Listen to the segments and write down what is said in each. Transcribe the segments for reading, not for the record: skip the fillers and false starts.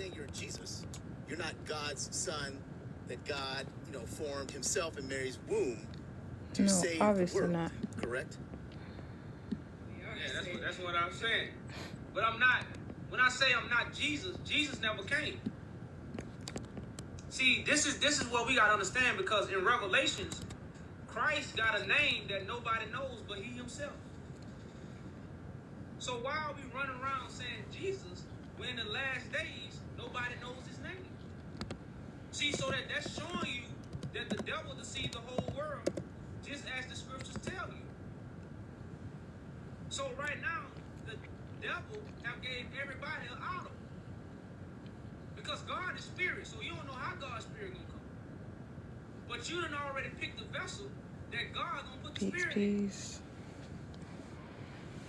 saying you're Jesus. You're not God's son that God, formed himself in Mary's womb to save the world. Not. Correct? Yeah, that's what I'm saying. But I'm not. When I say I'm not Jesus, Jesus never came. See, this is what we gotta understand, because in Revelations, Christ got a name that nobody knows but he himself. So why are we running around saying Jesus when in the last days nobody knows his name? See, so that's showing you that the devil deceived the whole world, just as the scriptures tell you. So right now, the devil have gave everybody an auto. Because God is spirit, so you don't know how God's spirit gonna come. But you done already picked the vessel that God gonna put the spirit in.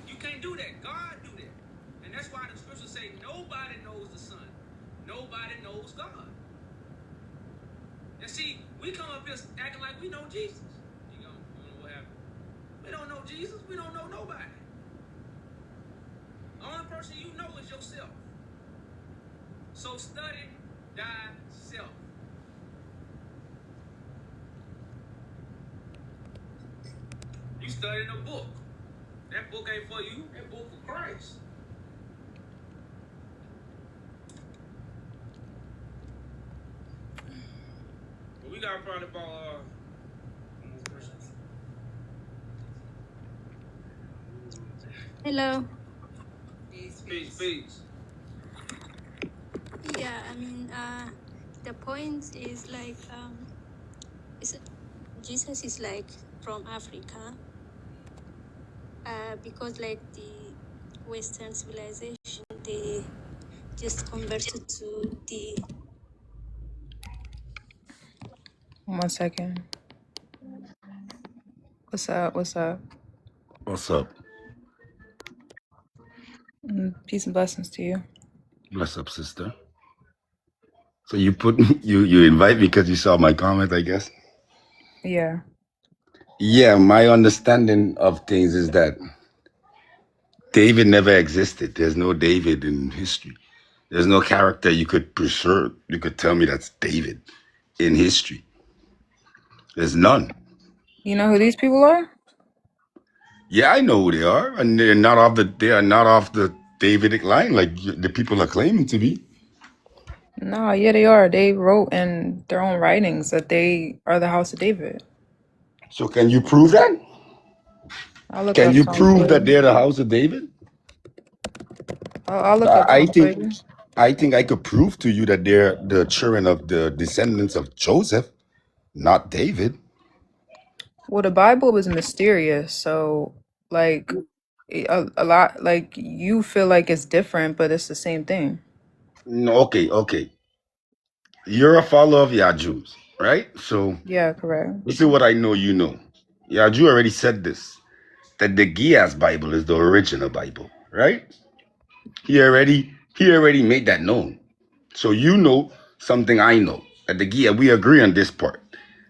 You can't do that. God do that. And that's why the scriptures say nobody knows the Son. Nobody knows God. And see, we come up here acting like we know Jesus. You know what happened? We don't know Jesus. We don't know nobody. The only person you know is yourself. So study thyself. You studying a book. That book ain't for you. That book for Christ. But we got probably about Hello. Peace. Yeah, I mean, the point is like, Jesus is like from Africa, because like the Western civilization, they just converted to the. 1 second. What's up? What's up? Peace and blessings to you. Bless up, sister. So you you invite me because you saw my comment, I guess? Yeah. Yeah, my understanding of things is that David never existed. There's no David in history. There's no character you could preserve. You could tell me that's David in history. There's none. You know who these people are? Yeah, I know who they are, and they are not off the Davidic line like the people are claiming to be. No, yeah, they are. They wrote in their own writings that they are the house of David. So can you prove that? Can you prove that they're the house of David? I'll look up something. I think I could prove to you that they're the children of the descendants of Joseph, not David. Well, the Bible is mysterious, so like a lot, like you feel like it's different, but it's the same thing. No, okay. You're a follower of Yaju's, right? So yeah, correct. This is what I know you know. Yaju already said this, that the Gias Bible is the original Bible, right? He already made that known. So you know something I know. At the Gia, we agree on this part.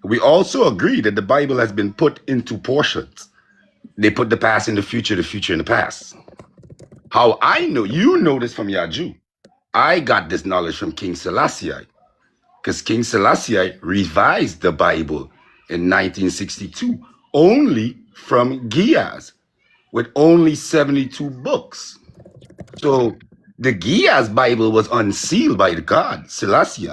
We also agree that the Bible has been put into portions. They put the past in the future in the past. How I know, you know this from Yaju. I got this knowledge from King Selassie, because King Selassie revised the Bible in 1962 only from Gias with only 72 books. So the Gias Bible was unsealed by the God, Selassie.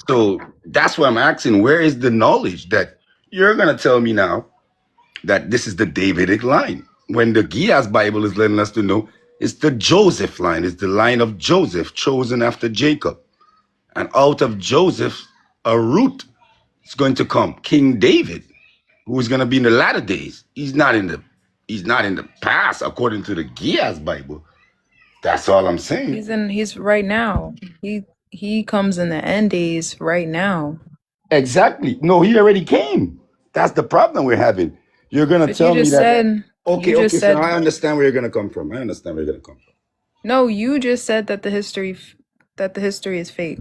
So that's why I'm asking, where is the knowledge that you're going to tell me now that this is the Davidic line, when the Gias Bible is letting us to know it's the Joseph line, it's the line of Joseph chosen after Jacob. And out of Joseph, a root is going to come, King David, who is going to be in the latter days. He's not in the past, according to the Gias Bible. That's all I'm saying. He's right now. He comes in the end days right now. Exactly. No, he already came. That's the problem we're having. You're gonna tell me that. Okay. So I understand where you're gonna come from. No, you just said that the history is fake.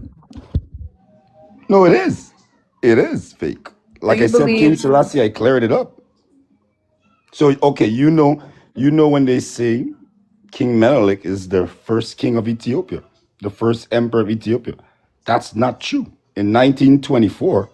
No, it is. It is fake. Like I said, King Selassie, I cleared it up. So okay, you know when they say King Menelik is the first king of Ethiopia, the first emperor of Ethiopia. That's not true. In 1924,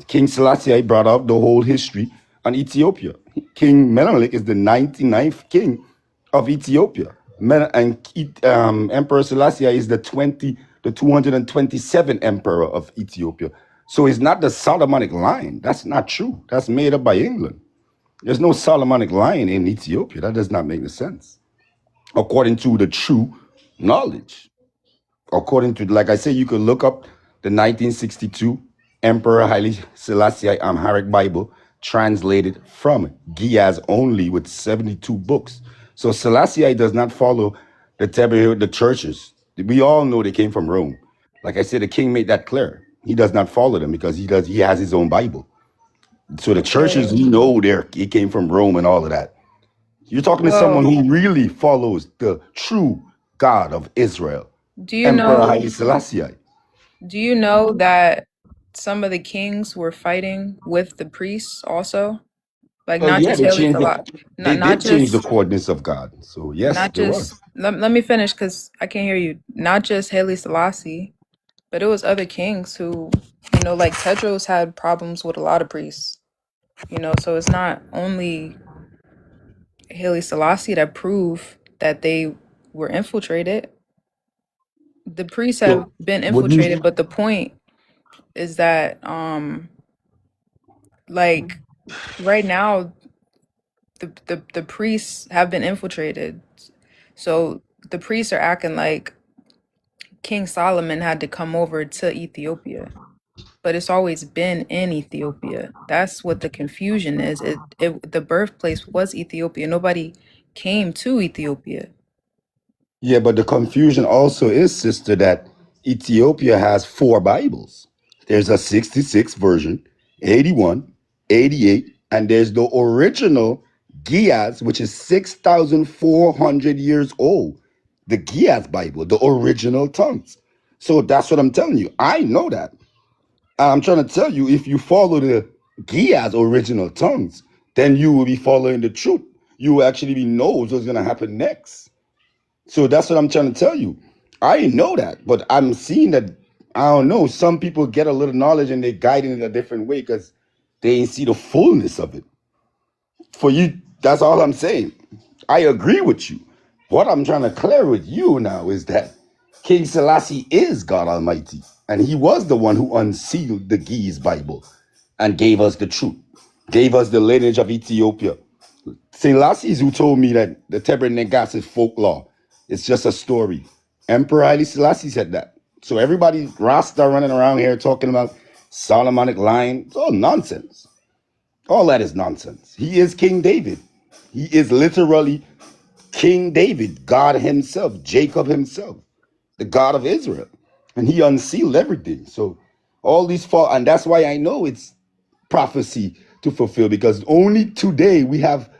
King Selassie brought up the whole history on Ethiopia. King Menelik is the 99th king of Ethiopia. Emperor Selassie is the 227th emperor of Ethiopia. So it's not the Solomonic line. That's not true. That's made up by England. There's no Solomonic line in Ethiopia. That does not make any sense. According to the true knowledge. According to, like I said, you could look up the 1962 Emperor Haile Selassie Amharic Bible translated from Giaz only with 72 books. So Selassie does not follow the churches. We all know they came from Rome. Like I said, the king made that clear. He does not follow them because he has his own Bible. So the churches, we know he came from Rome and all of that. You're talking to someone who really follows the true God of Israel. Do you Emperor know? Haile Selassie. Do you know that some of the kings were fighting with the priests also? Like Well, not yeah, just they Haile changed Selassie, they not did change the just coordinates of God. So yes, not there just. was. Let me finish because I can't hear you. Not just Haile Selassie, but it was other kings who, like Tedros had problems with a lot of priests. So it's not only Haile Selassie that prove that they were infiltrated. The priests have So been would you? infiltrated, but the point is that like right now the priests have been infiltrated. So the priests are acting like King Solomon had to come over to Ethiopia. But it's always been in Ethiopia. That's what the confusion is. The birthplace was Ethiopia. Nobody came to Ethiopia. Yeah, but the confusion also is, sister, that Ethiopia has 4 Bibles. There's a 66 version, 81, 88, and there's the original Giaz, which is 6,400 years old. The Giaz Bible, the original tongues. So that's what I'm telling you. I know that. I'm trying to tell you, if you follow the Giaz original tongues, then you will be following the truth. You will actually be knows what's going to happen next. So that's what I'm trying to tell you. I know that, but I'm seeing that, I don't know, some people get a little knowledge and they guide it in a different way because they ain't see the fullness of it. For you, that's all I'm saying. I agree with you. What I'm trying to clear with you now is that King Selassie is God Almighty, and he was the one who unsealed the Giz Bible and gave us the truth, gave us the lineage of Ethiopia. Selassie is who told me that the Tebre Negas is folklore. It's just a story. Emperor Haile Selassie said that. So everybody, Rasta running around here talking about Solomonic line, it's all nonsense. All that is nonsense. He is King David. He is literally King David, God himself, Jacob himself, the God of Israel. And he unsealed everything. So all these fall, and that's why I know it's prophecy to fulfill, because only today we have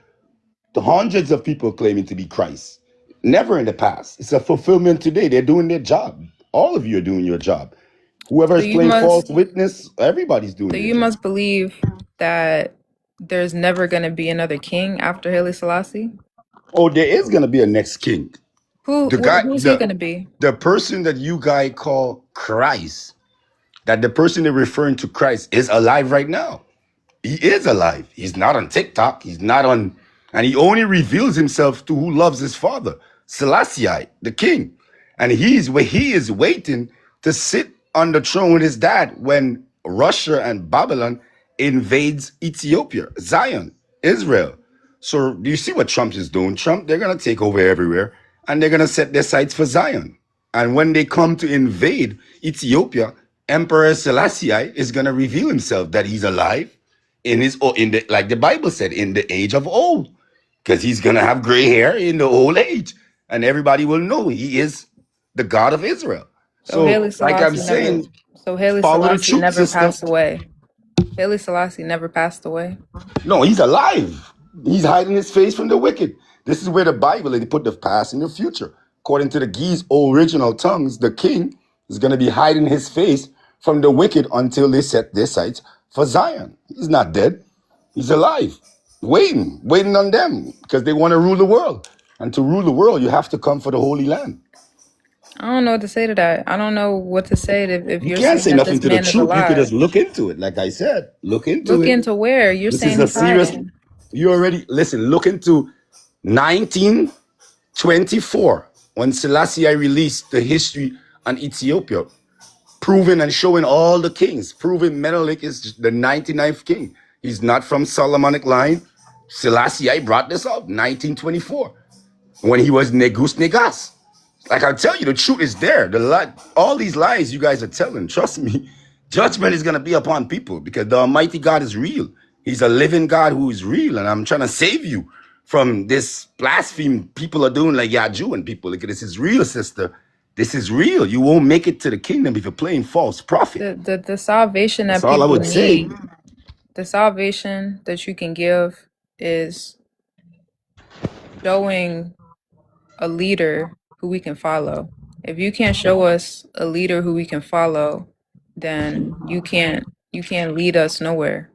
the hundreds of people claiming to be Christ. Never in the past. It's a fulfillment today. They're doing their job. All of you are doing your job. Whoever So is you playing false must witness, everybody's doing so their you job. must believe that there's never gonna be another king after Haile Selassie. Oh, there is gonna be a next king. The guy, Who's he gonna be? the person that you guys call Christ, that the person they're referring to Christ is alive right now. He is alive. He's not on TikTok. He's not on, and he only reveals himself to who loves his father, Selassie, the king. And he is waiting to sit on the throne with his dad when Russia and Babylon invades Ethiopia, Zion, Israel. So do you see what Trump is doing? Trump, they're gonna take over everywhere and they're gonna set their sights for Zion. And when they come to invade Ethiopia, Emperor Selassie is gonna reveal himself that he's alive like the Bible said, in the age of old, because he's gonna have gray hair in the old age, and everybody will know he is the God of Israel. So Haile So, like I'm Selassie never. saying, So Haile follow the Selassie truth, never sister. passed away. Haile Selassie never passed away. No, he's alive. He's hiding his face from the wicked. This is where the Bible, they put the past and the future. According to the Giz original tongues, the king is going to be hiding his face from the wicked until they set their sights for Zion. He's not dead. He's alive, waiting on them because they want to rule the world. And to rule the world, you have to come for the Holy Land. I don't know what to say to that. I don't know what to say if You you're can't saying say that nothing this to the man is truth. You could alive. just look into it. Like I said, look into Look it. into where? You're This is saying a he's serious. hiding. You already listen. Look into 1924 when Selassie released the history on Ethiopia, proving and showing all the kings, proving Menelik is the 99th king. He's not from Solomonic line. Selassie brought this up 1924 when he was Negus Negas. Like I tell you, the truth is there. All these lies you guys are telling, trust me, judgment is gonna be upon people because the Almighty God is real. He's a living God who is real, and I'm trying to save you from this blaspheme people are doing like Yaju and people. Like this is real, sister. This is real. You won't make it to the kingdom if you're playing false prophet. The salvation That's that all I people would say. need, the salvation that you can give is showing a leader who we can follow. If you can't show us a leader who we can follow, then you can't lead us nowhere.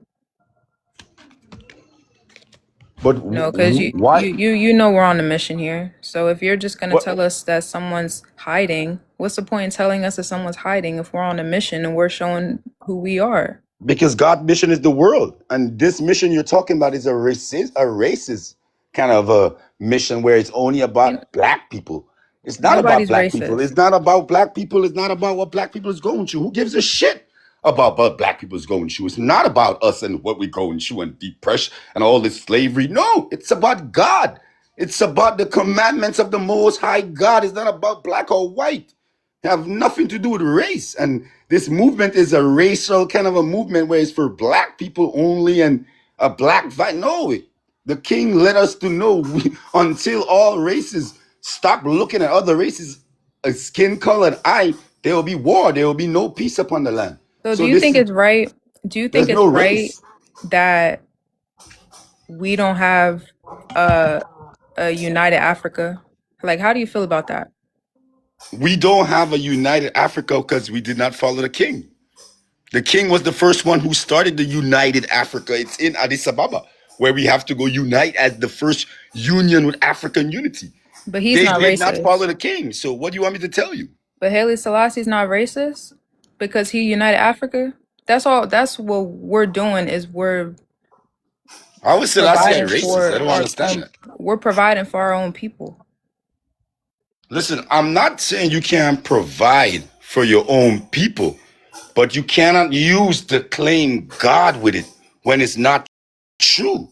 But No, because why? you know we're on a mission here. So if you're just gonna What? tell us that someone's hiding, what's the point in telling us that someone's hiding if we're on a mission and we're showing who we are? Because God's mission is the world, and this mission you're talking about is a racist kind of a mission where it's only You, about black people. It's not about nobody's black people. racist. It's not about black people. It's not about what black people is going through. Who gives a shit about what black people is going through? It's not about us and what we're going through and depression and all this slavery. No, it's about God. It's about the commandments of the Most High God. It's not about black or white. Have nothing to do with race. And this movement is a racial kind of a movement where it's for black people only and a black vibe. No, the king let us to know until all races stop looking at other races, a skin color and eye, there will be war. There will be no peace upon the land. So do So you this think is, it's right? Do you think there's it's no right race. that we don't have a united Africa? Like, how do you feel about that? We don't have a united Africa because we did not follow the king. The king was the first one who started the United Africa. It's in Addis Ababa, where we have to go unite as the first union with African unity. But he's They not did not follow racist. the king. So what do you want me to tell you? But Haile Selassie's not racist because he united Africa. That's all. That's what we're doing is we're How is Selassie providing racist? I for don't our understand that. we're providing for our own people. Listen, I'm not saying you can't provide for your own people, but you cannot use the claim God with it when it's not true.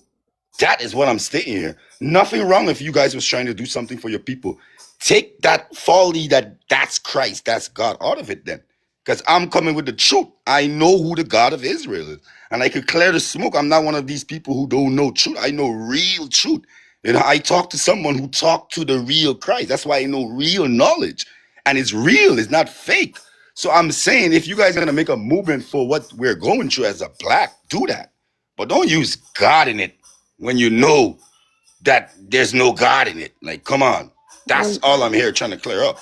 That is what I'm stating here. Nothing wrong if you guys was trying to do something for your people. Take that folly that's Christ, that's God out of it then. Because I'm coming with the truth. I know who the God of Israel is. And I could clear the smoke. I'm not one of these people who don't know truth. I know real truth. You know, I talk to someone who talked to the real Christ. That's why I know real knowledge. And it's real, it's not fake. So I'm saying if you guys are gonna make a movement for what we're going through as a black, do that. But don't use God in it when you know that there's no God in it. Like, come on. That's Well, all I'm here trying to clear up.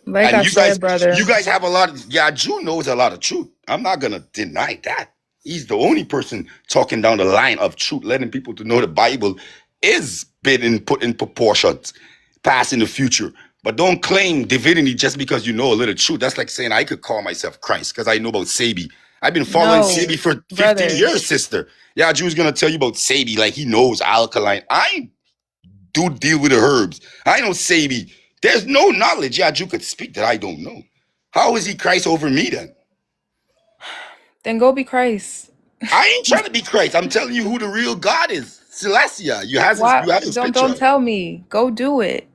like And I said, you brother, guys have a lot of, yeah, Jew knows a lot of truth. I'm not gonna deny that. He's the only person talking down the line of truth, letting people to know the Bible is been put in proportions, past in the future. But don't claim divinity just because you know a little truth. That's like saying I could call myself Christ because I know about Sabi. I've been following Sabi no, for 15 brother. years, sister. Yeah, Jew's gonna tell you about Sabi like he knows alkaline. I do deal with the herbs. I know Sabi. There's no knowledge Yaju could speak that I don't know. How is he Christ over me then? Then go be Christ. I ain't trying to be Christ. I'm telling you who the real God is. Celestia. You have Why? his picture. Don't tell me. Go do it.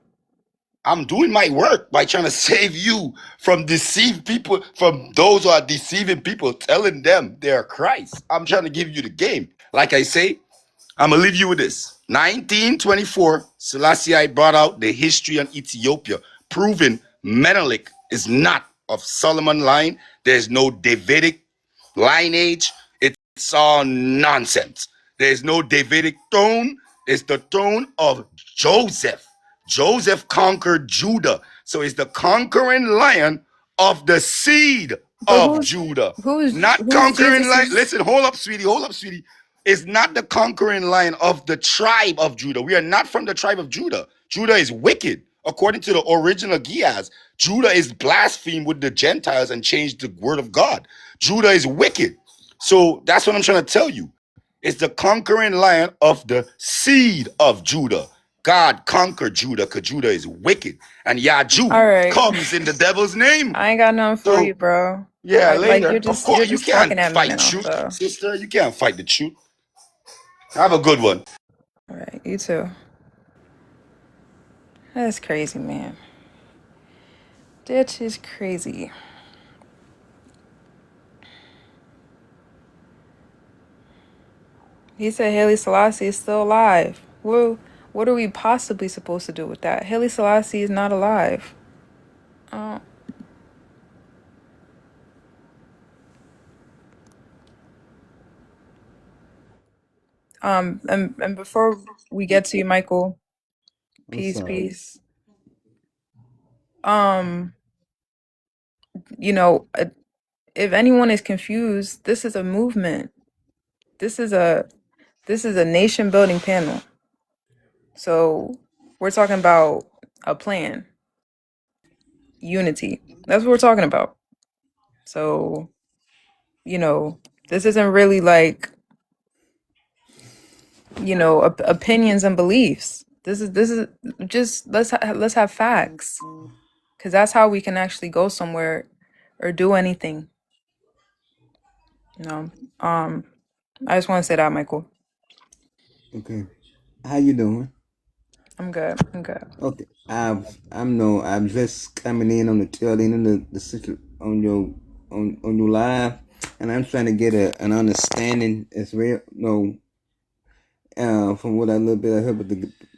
I'm doing my work by trying to save you from deceived people, from those who are deceiving people, telling them they're Christ. I'm trying to give you the game. Like I say, I'm gonna leave you with this. 1924, Selassie brought out the history on Ethiopia, proving Menelik is not of Solomon line. There's no Davidic lineage. It's all nonsense. There's no Davidic throne. It's the throne of Joseph. Joseph conquered Judah. So it's the conquering lion of the seed But of Judah. Not who's conquering lion. Jesus's? Listen, hold up, sweetie. Hold up, sweetie. It's not the conquering lion of the tribe of Judah. We are not from the tribe of Judah. Judah is wicked. According to the original Giaz, Judah is blasphemed with the Gentiles and changed the word of God. Judah is wicked. So that's what I'm trying to tell you. It's the conquering lion of the seed of Judah. God conquered Judah because Judah is wicked. And Yaju All right. comes in the devil's name. I ain't got nothing for you, So, bro. yeah, Like later. Of you're course, you just talking can't at me fight now. truth, So sister. You can't fight the truth. Have a good one. all right, you too. That's crazy, man. That is crazy. He said Haile Selassie is still alive. Well, what are we possibly supposed to do with that? Haile Selassie is not alive. And before we get to you, Michael, peace, peace. You know, if anyone is confused, this is a movement. This is a nation building panel. So we're talking about a plan, unity. That's what we're talking about. So, you know, this isn't really like, you know, opinions and beliefs. This is just let's have facts, because that's how we can actually go somewhere or do anything. You know, I just want to say that, Michael. Okay. How you doing? I'm good. I'm good. Okay. I'm just coming in on the tail end of the on your live, and I'm trying to get an understanding as well. From what I little bit I heard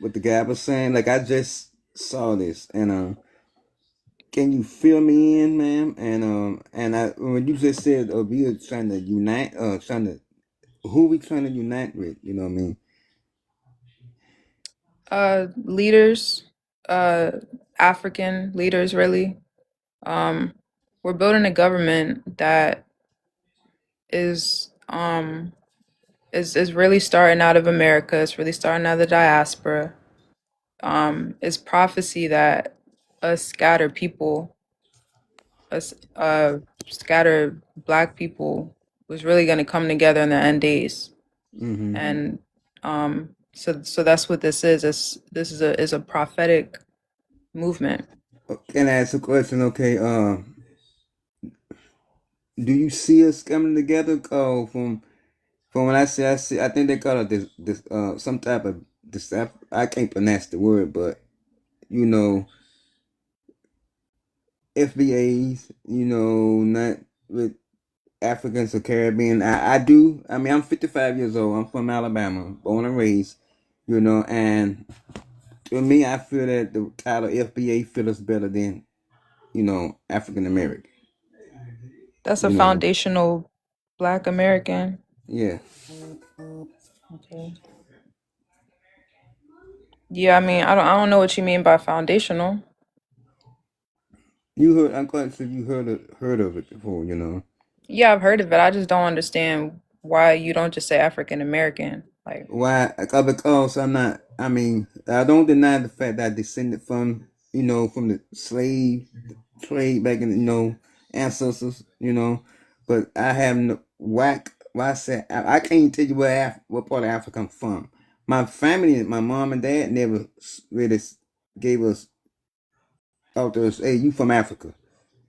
what the guy was saying. Like I just saw this, and can you fill me in, ma'am? And I when you just said we are trying to unite, who we trying to unite with? You know what I mean? Leaders, African leaders, really. We're building a government that is really starting out of America. It's really starting out of the diaspora. It's prophecy that us scattered people, us scattered Black people, was really going to come together in the end days. Mm-hmm. And so that's what this is. This is a prophetic movement. Can I ask a question? Okay. Do you see us coming together? From what I see, I think they call it this some type of this. I can't pronounce the word, but you know, FBAs. You know, not with Africans or Caribbean. I do. I mean, I'm 55 years old. I'm from Alabama, born and raised. You know, and to me, I feel that the title FBA feels better than African American. That's a foundational Black American. Yeah. Okay. Yeah, I mean, I don't know what you mean by foundational. You heard? I'm quite sure you heard of it before. Yeah, I've heard of it. I just don't understand why you don't just say African American. Like, why? Because I'm not. I mean, I don't deny the fact that I descended from from the slave trade back in ancestors. But I have no whack. Why I say I can't tell you what part of Africa I'm from. My family, my mom and dad never really gave us out to us. Hey, you from Africa?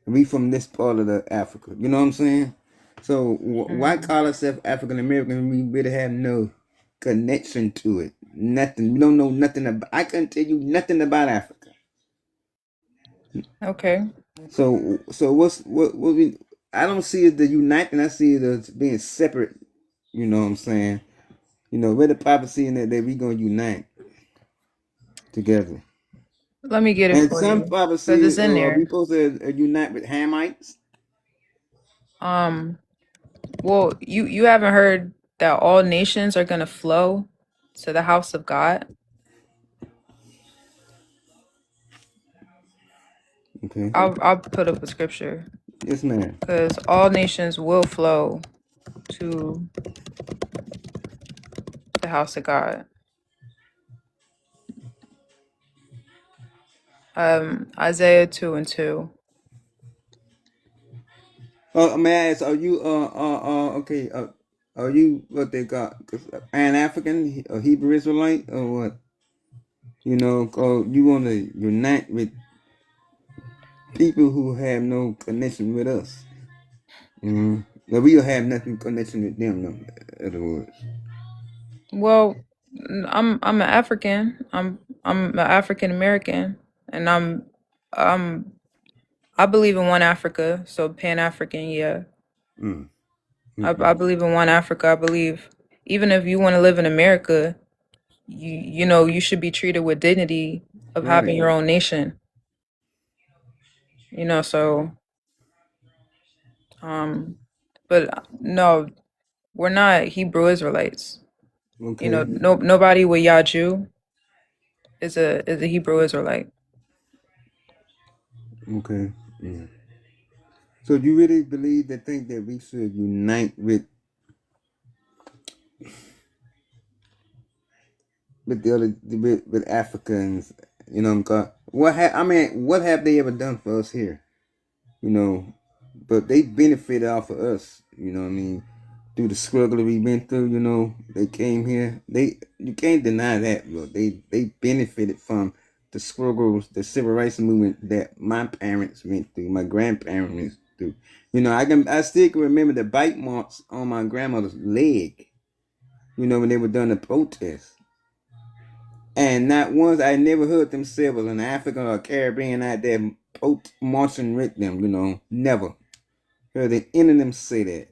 We from this part of the Africa. You know what I'm saying? So why call ourselves African American? We really have no connection to it. Nothing. We don't know nothing about. I couldn't tell you nothing about Africa. okay. So what we? I don't see it as uniting. I see it as being separate. You know what I'm saying? Where the prophecy in that we gonna unite together. Let me get it And for some you. prophecy Because it's in are we there. supposed to unite with Hamites? Well, you haven't heard that all nations are gonna flow to the house of God. Okay. I'll put up a scripture. Yes, ma'am. Because all nations will flow to the house of God. Isaiah 2:2. May I ask, are you okay? Are you what they got? Pan African, a Hebrew Israelite, or what? You know, you want to unite with people who have no connection with us. But we don't have nothing connection with them. No, in other words. Well, I'm an African. I'm an African American, and I'm I believe in one Africa, so Pan African. Yeah, Mm, I okay. believe in one Africa. I believe even if you want to live in America, you know you should be treated with dignity of having Right. your own nation. You know, so um, but no, we're not Hebrew Israelites. You know, Okay. nobody with Yaju is a Hebrew Israelite. Okay. Yeah. So you really believe that think that we should unite with the other with Africans? You know, I mean, what have they ever done for us here? You know, but they benefited off of us. You know what I mean? Through the struggle that we've been through, you know, they came here. You can't deny that, bro. They benefited from the struggles, the civil rights movement that my parents went through, my grandparents went through. You know, I still can remember the bite marks on my grandmother's leg. You know, when they were done the protest. And not once I never heard them say was an African or Caribbean out there marching with them. You know, never heard any of them say that.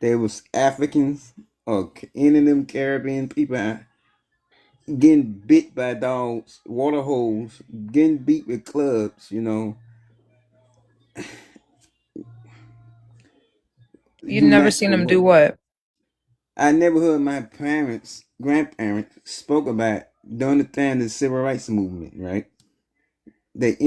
There was Africans or any of them Caribbean people getting bit by dogs, water holes, getting beat with clubs, you know. You never seen them do what? I never heard my grandparents spoke about during the time of the civil rights movement, right? That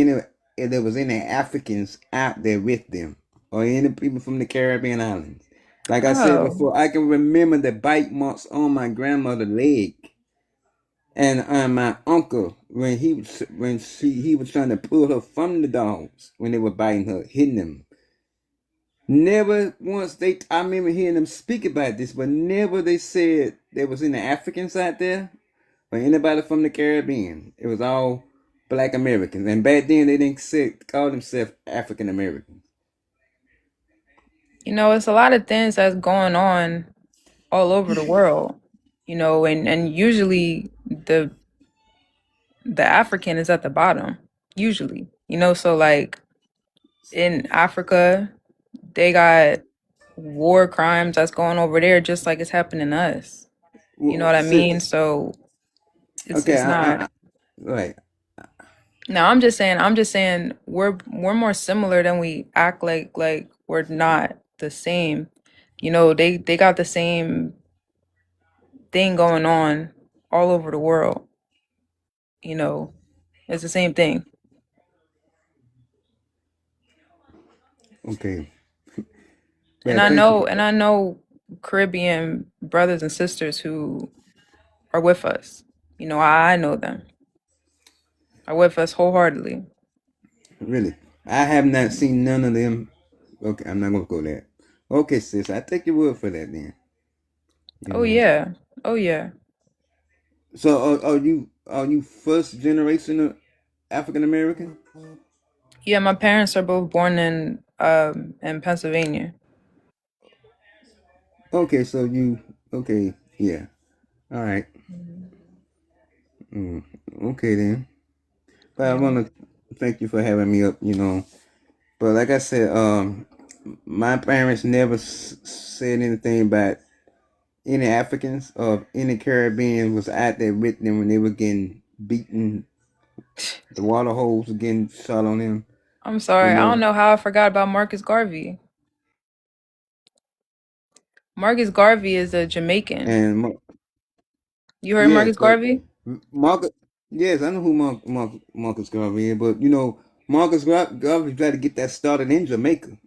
if there was any Africans out there with them or any people from the Caribbean islands. Like I said Oh, before, I can remember the bite marks on my grandmother's leg. And my uncle, he was trying to pull her from the dogs when they were biting her, hitting them. Never once I remember hearing them speak about this, but never they said there was any Africans out there or anybody from the Caribbean. It was all Black Americans, and back then they didn't call themselves African Americans. you know, it's a lot of things that's going on all over the world. You know, and usually the African is at the bottom. Usually, you know, so like in Africa, they got war crimes that's going over there, just like it's happening to us. You know what I mean? So Okay, it's not. right. No, I'm just saying we're more similar than we act like we're not the same. You know, they got the same thing going on all over the world. You know, it's the same thing. Okay, And but I thank you. know and I know Caribbean brothers and sisters who are with us. You know, I know them. Are with us wholeheartedly. Really, I have not seen none of them. Okay, I'm not gonna go there. Okay, sis, I take your word for that then. You Oh know. yeah. Oh yeah. So are you first generation of African American? Yeah, my parents are both born in Pennsylvania. Okay, so okay, yeah, all right, mm, okay then. But I Yeah. want to thank you for having me up. You know, but like I said, my parents never said anything about any Africans or any Caribbean was out there with them when they were getting beaten, the water holes were getting shot on them. I'm You sorry. I don't know, know how I forgot about Marcus Garvey. Marcus Garvey is a Jamaican. and You heard yes, Marcus but Garvey? Marcus, yes, I know who Marcus Garvey is, but you know, Garvey tried to get that started in Jamaica.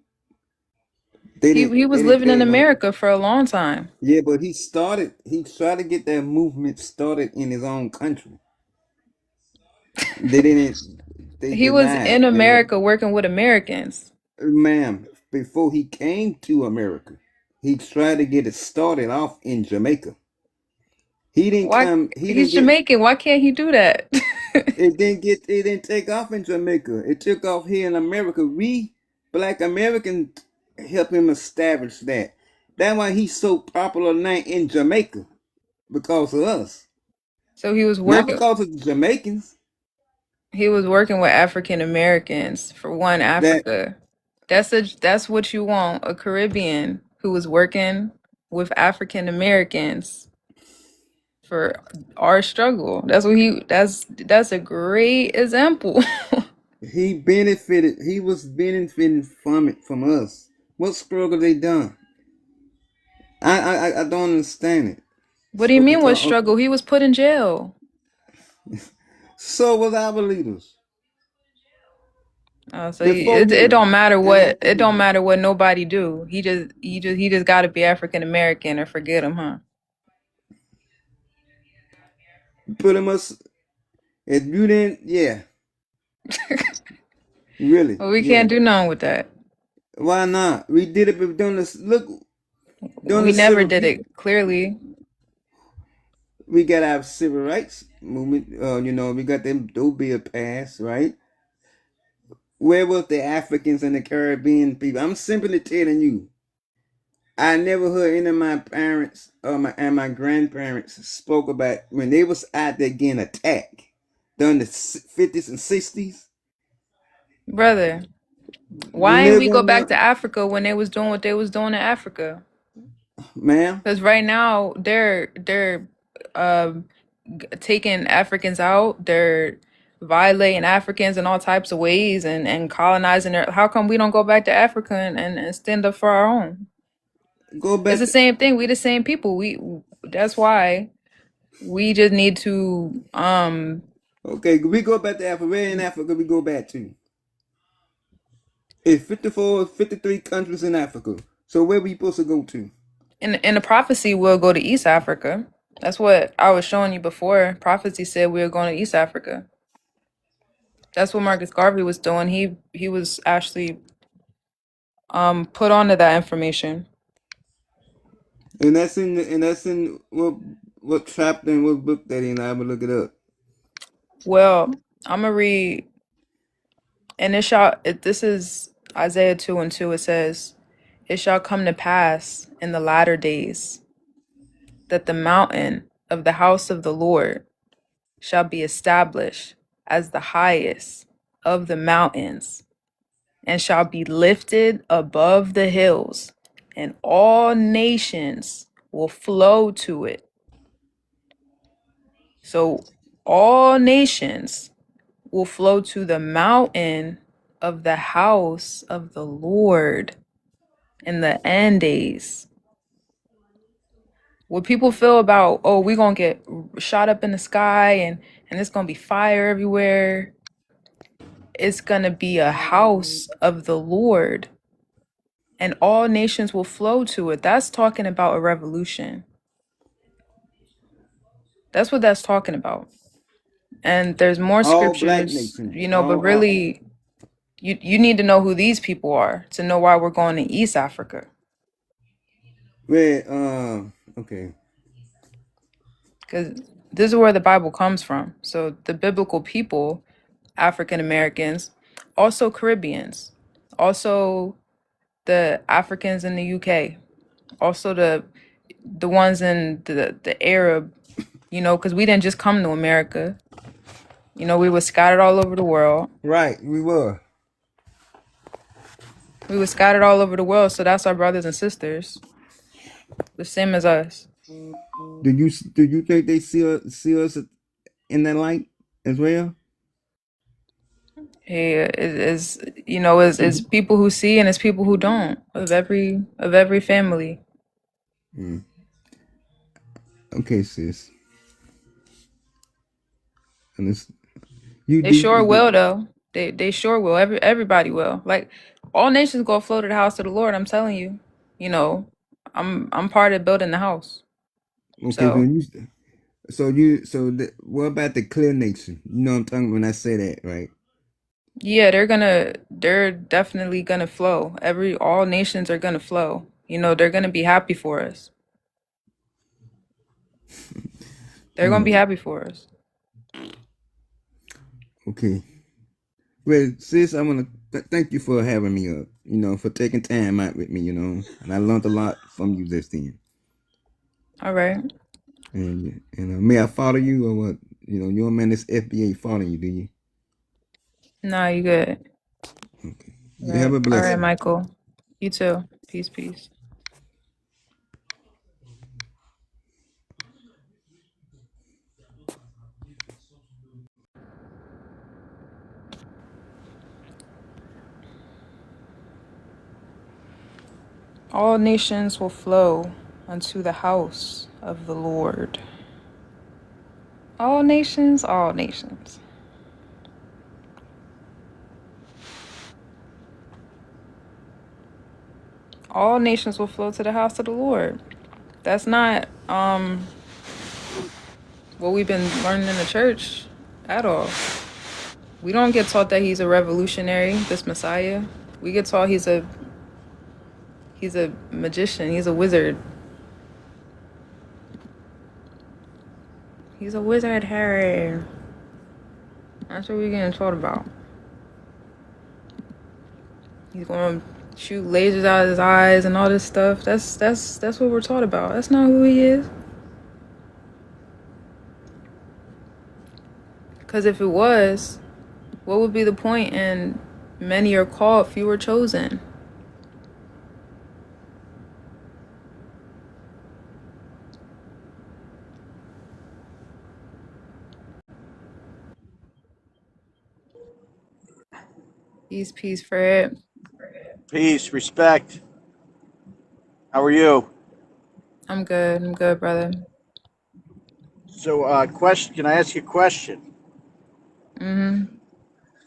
He They was didn't living pay in him no. America for a long time. Yeah, but he tried to get that movement started in his own country. They didn't, they He was denied. in America working with Americans. Ma'am, before he came to America, he tried to get it started off in Jamaica. He didn't Why? come. He He's didn't get. Jamaican. Why can't he do that? It didn't get. It didn't take off in Jamaica. It took off here in America. We Black Americans helped him establish that. That's why he's so popular now in Jamaica, because of us, So he was not working. because of the Jamaicans. He was working with African Americans for one That Africa. That's what you want, a Caribbean who was working with African Americans for our struggle. That's a great example. he benefited. He was benefiting from it from us. What struggle they done? I don't understand it. What do you mean what Because struggle? He was put in jail. so was our leaders So before it him don't matter and what after it don't him. matter what nobody do. He just got to be African American or forget him, huh? Pretty much, if you didn't, yeah, really, Well, we yeah. can't do nothing with that. Why not? We did it during the look during We the never civil. did it clearly. We got our civil rights movement. We got them those bill passed, right? Where was the Africans and the Caribbean people? I'm simply telling you. I never heard any of my parents or my grandparents spoke about when they was out there getting attacked during the 50s and 60s. Brother, You why ain't we never go want back to to, Africa when they was doing what they was doing in Africa? ma'am. Because right now they're taking Africans out. They're violating Africans in all types of ways and colonizing their. How come we don't go back to Africa and stand up for our own? Go It's back. the same thing. We the same people. That's why we just need to Okay, we go back to Africa. Where in Africa we go back to? It's 54, 53 countries in Africa. So where we supposed to go to? in the prophecy we'll go to East Africa. That's what I was showing you before. Prophecy said we were going to East Africa. That's what Marcus Garvey was doing. He was actually put onto that information. And that's in what chapter and what book that in? I will look it up. Well, I'm gonna read, and this is Isaiah 2:2. It says, "It shall come to pass in the latter days that the mountain of the house of the Lord shall be established as the highest of the mountains, and shall be lifted above the hills, and all nations will flow to it." So all nations will flow to the mountain of the house of the Lord in the end days. What people feel about, oh, we're gonna get shot up in the sky and it's gonna be fire everywhere. It's gonna be a house of the Lord, and all nations will flow to it. That's talking about a revolution. That's what that's talking about. And there's more All black scriptures, nations. but really you need to know who these people are to know why we're going to East Africa. Where okay. Because this is where the Bible comes from. So the biblical people, African Americans, also Caribbeans, also the Africans in the UK, also the ones in the Arab, because we didn't just come to America. We were scattered all over the world. Right, we were. We were scattered all over the world, so that's our brothers and sisters, the same as us. Do you think they see us in that light as well? Hey, it's people who see and it's people who don't of every family. Okay, sis. And it's, you They deep sure with it. will though. They sure will. Everybody will. Like all nations gonna flow to the house of the Lord. I'm telling you. I'm part of building the house. Okay, So what about the clear nation? You know what I'm talking when I say that, right? Yeah, they're definitely gonna flow. All nations are gonna flow. They're gonna be happy for us. They're gonna be Mm, happy for us. okay. Well, sis, I want to thank you for having me up. For taking time out with me. And I learned a lot from you this then. All right. And may I follow you or what? You don't mind this FBA following you, do you? Nah, you good. Okay. All You have right. a All right, blessing. Michael. You too. Peace, peace. All nations will flow unto the house of the Lord. All nations, all nations. All nations will flow to the house of the Lord. That's not what we've been learning in the church at all. We don't get taught that he's a revolutionary, this Messiah. We get taught he's a magician, he's a wizard. He's a wizard, Harry. That's what we're getting taught about. He's gonna shoot lasers out of his eyes and all this stuff. That's what we're taught about. That's not who he is. Because if it was, what would be the point in many are called, few are chosen? Peace, Fred. Peace, respect. How are you? I'm good, brother. So, question. Can I ask you a question? Mm-hmm.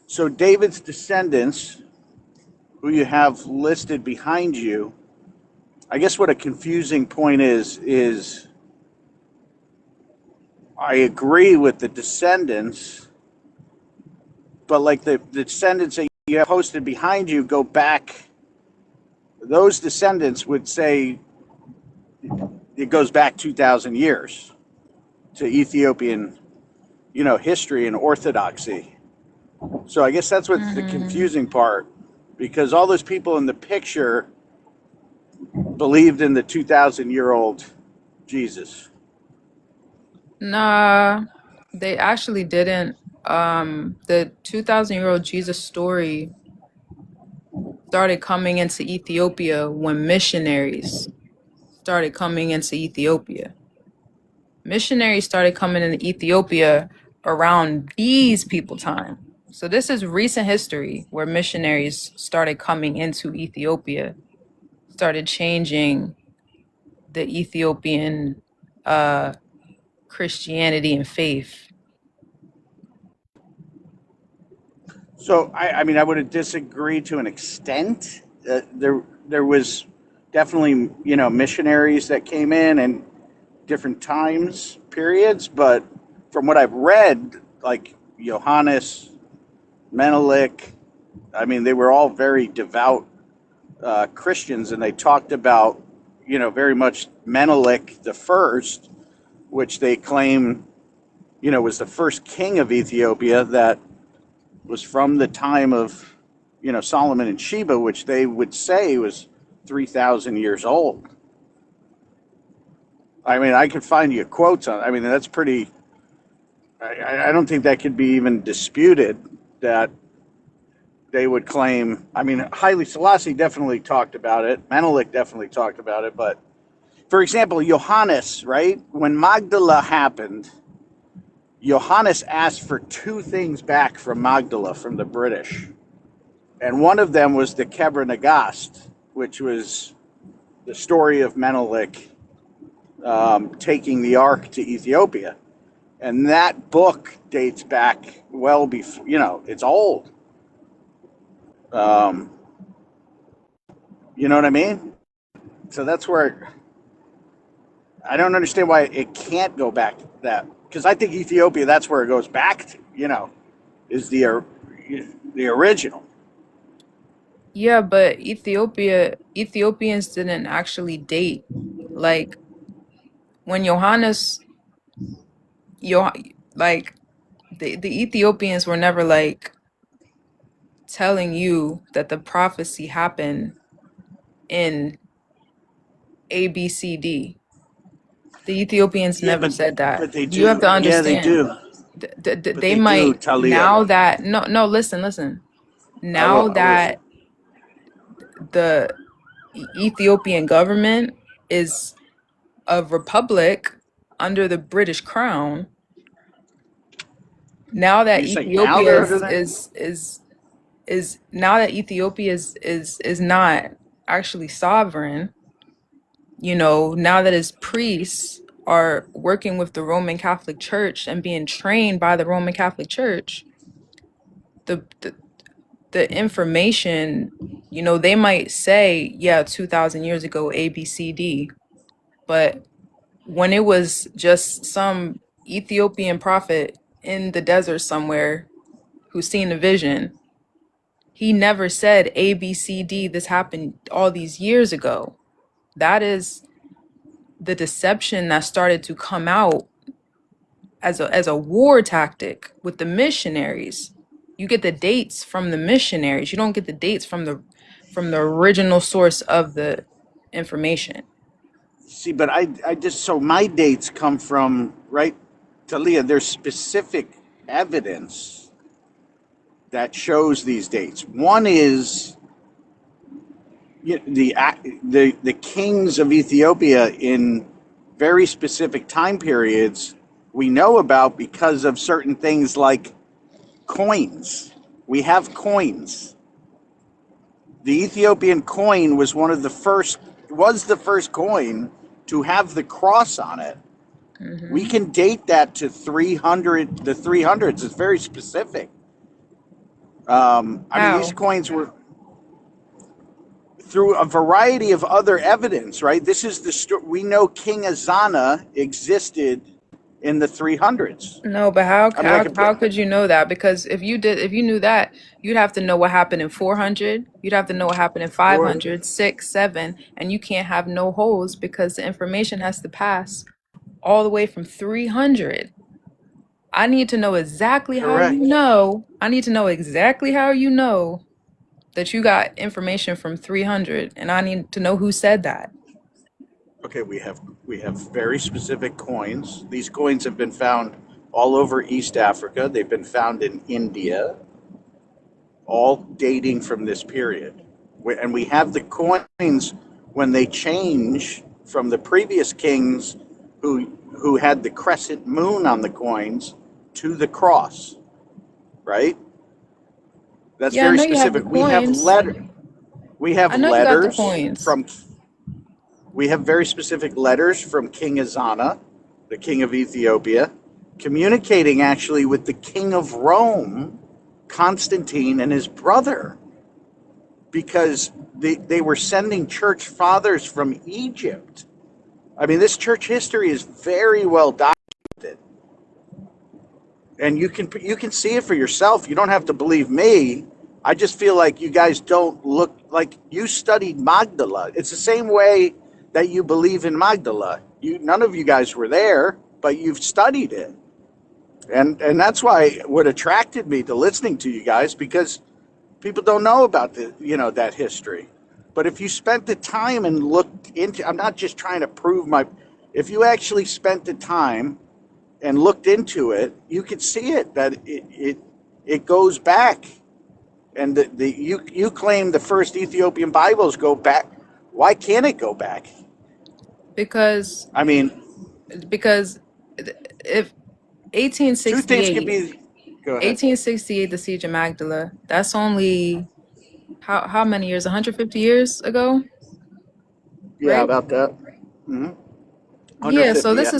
So, David's descendants, who you have listed behind you, I guess what a confusing point is I agree with the descendants, but like the descendants that you have posted behind you go back. Those descendants would say it goes back 2,000 years to Ethiopian, history and orthodoxy. So I guess that's what's the Mm-hmm. confusing part, because all those people in the picture believed in the 2,000-year-old Jesus. Nah, they actually didn't. The 2,000-year-old Jesus story started coming into Ethiopia when missionaries started coming into Ethiopia. Missionaries started coming into Ethiopia around these people time. So this is recent history where missionaries started coming into Ethiopia, started changing the Ethiopian Christianity and faith. So I mean, I would disagree to an extent. There was definitely missionaries that came in and different times periods, but from what I've read, like Johannes, Menelik, I mean, they were all very devout Christians, and they talked about very much Menelik the first, which they claim was the first king of Ethiopia that was from the time of Solomon and Sheba, which they would say was 3,000 years old. I mean, I could find you quotes on. I mean, that's pretty. I don't think that could be even disputed that they would claim. I mean, Haile Selassie definitely talked about it. Menelik definitely talked about it. But for example, Johannes, right? When Magdala happened, Johannes asked for two things back from Magdala, from the British. And one of them was the Kebra Nagast, which was the story of Menelik taking the ark to Ethiopia. And that book dates back well before, it's old. Um, you know what I mean? So that's where I don't understand why it can't go back to that. Because I think Ethiopia, that's where it goes back to, is the the original. Yeah, but Ethiopians didn't actually date. Like when Johannes, Yo, like the Ethiopians were never like telling you that the prophecy happened in ABCD. The Ethiopians Yeah, never said that. but they You have to do. Yeah, they understand. do. But They they do, might Talia. now that no, listen. Now I'll listen. that the Ethiopian government is a republic under the British crown, now that You say now Ethiopia they're under that? is now that Ethiopia is not actually sovereign, you know, now that its priests are working with the Roman Catholic Church and being trained by the Roman Catholic Church, the the information, you know, they might say, yeah, 2000 years ago, A, B, C, D, but when it was just some Ethiopian prophet in the desert somewhere who seen a vision, he never said A, B, C, D, this happened all these years ago. That is the deception that started to come out as a war tactic with the missionaries. You get the dates from the missionaries. You don't get the dates from the original source of the information. See, but I just so my dates come from right, Talia. There's specific evidence that shows these dates. One is the kings of Ethiopia in very specific time periods we know about because of certain things like coins. We have coins. The Ethiopian coin was the first coin to have the cross on it. We Mm-hmm. can date that to 300, the 300s. It's very specific. I mean, these How? coins were through a variety of other evidence, right? This is we know King Azana existed in the 300s. No, but how I mean, I how could put, how could you know that? Because if you knew that, you'd have to know what happened in 400, you'd have to know what happened in for 500, 6, 7, and you can't have no holes because the information has to pass all the way from 300. I need to know exactly how you correct. know. I need to know exactly how you know that you got information from 300, and I need to know who said that. Okay, we have very specific coins. These coins have been found all over East Africa. They've been found in India, all dating from this period. And we have the coins when they change from the previous kings who had the crescent moon on the coins to the cross, right? That's Yeah, I very know you have the specific. coins. We have I know you got the letters coins. from we have very specific letters from King Azana, the king of Ethiopia, communicating actually with the king of Rome, Constantine, and his brother, because they were sending church fathers from Egypt. I mean, this church history is very well documented, and you can see it for yourself. You don't have to believe me. I just feel like you guys don't look like you studied Magdala. It's the same way that you believe in Magdala. None of you guys were there, but you've studied it, and that's why what attracted me to listening to you guys, because people don't know about that history. But if you spent the time and looked into, I'm not just trying to prove my. If you actually spent the time and looked into it, you could see it that it goes back. And you claim the first Ethiopian Bibles go back. Why can't it go back? Because I mean, because if two things could 1868, be. Go ahead. 1868, the Siege of Magdala, that's only how many years? 150 years ago, Yeah, right? about that. Mm-hmm. Yeah, so 150. Yeah. this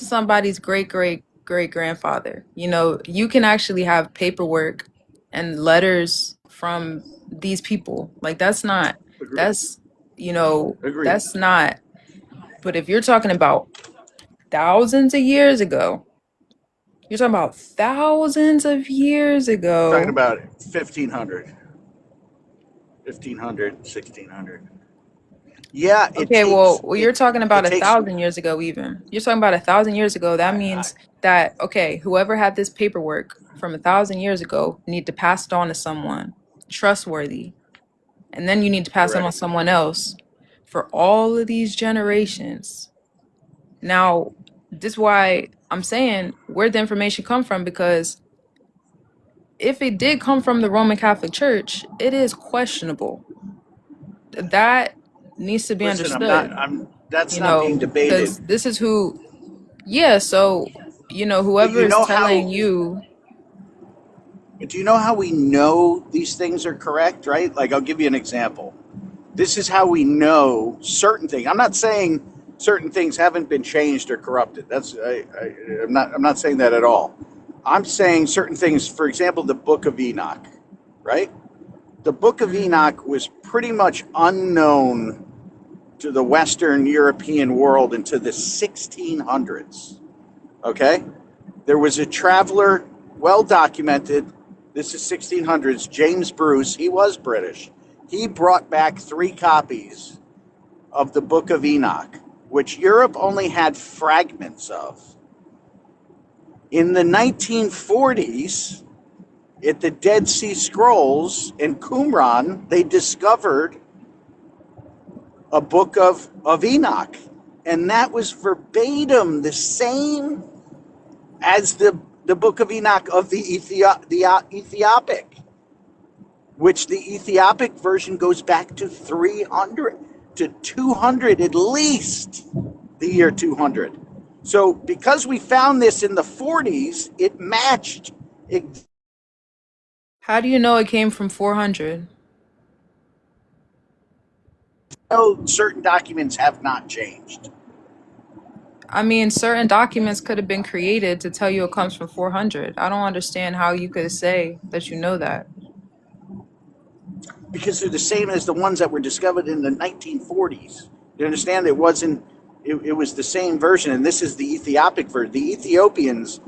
is somebody's great grandfather. You know, you can actually have paperwork and letters from these people. Like Agree. that's you know, Agreed. that's not, but if you're talking about thousands of years ago, You're talking about thousands of years Talking ago. about 1500, 1500, 1600. Yeah, Okay, well, you're talking about it a takes. thousand years ago, even. You're talking about a thousand years ago. That I, means that, okay, whoever had this paperwork from a thousand years ago need to pass it on to someone trustworthy. And then you need to pass it on to correct. someone else for all of these generations. Now, this is why I'm saying where'd the information come from? Because if it did come from the Roman Catholic Church, it is questionable. That needs to be Listen, I'm not. understood, That's not being debated. because this is who, yeah, so, But whoever you is know telling how. you, Do you know how we know these things are correct? Right? Like, I'll give you an example. This is how we know certain things. I'm not saying certain things haven't been changed or corrupted. I'm not saying that at all. I'm saying certain things. For example, the Book of Enoch. Right? The Book of mm, Enoch was pretty much unknown to the Western European world into the 1600s. Okay? There was a traveler, well documented, this is 1600s, James Bruce, he was British. He brought back 3 copies of the Book of Enoch, which Europe only had fragments of. In the 1940s, at the Dead Sea Scrolls in Qumran, they discovered a book of Enoch. And that was verbatim the same as the book of Enoch of the Ethiopic, which the Ethiopic version goes back to 300 to 200 at least, the year 200. So because we found this in the 40s, it matched. how do you know it came from 400? Certain documents have not changed. I mean, certain documents could have been created to tell you it comes from 400. I don't understand how you could say that you know that. Because they're the same as the ones that were discovered in the 1940s. You understand? It wasn't. It was the same version, and this is the Ethiopic version. The Ethiopians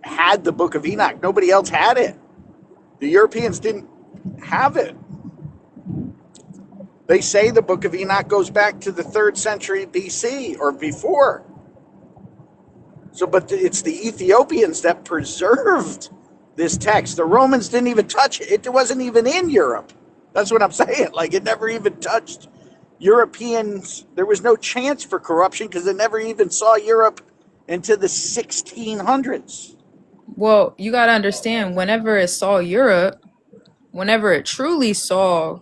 had the Book of Enoch. Nobody else had it. The Europeans didn't have it. They say the Book of Enoch goes back to the 3rd century BC or before. So, but it's the Ethiopians that preserved this text. The Romans didn't even touch it. It wasn't even in Europe. That's what I'm saying. Like, it never even touched Europeans. There was no chance for corruption because it never even saw Europe into the 1600s. Well, you got to understand, whenever it truly saw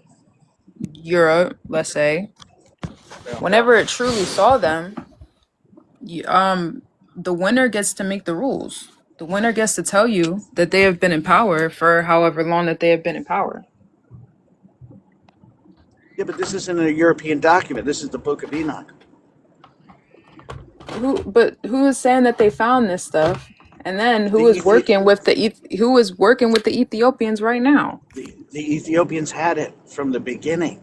Europe, let's say, whenever it truly saw them, you, the winner gets to make the rules. The winner gets to tell you that they have been in power for however long that they have been in power. Yeah, but this isn't a European document. This is the Book of Enoch. But who is saying that they found this stuff? And then The, who is working with the Ethiopians right now? the Ethiopians had it from the beginning.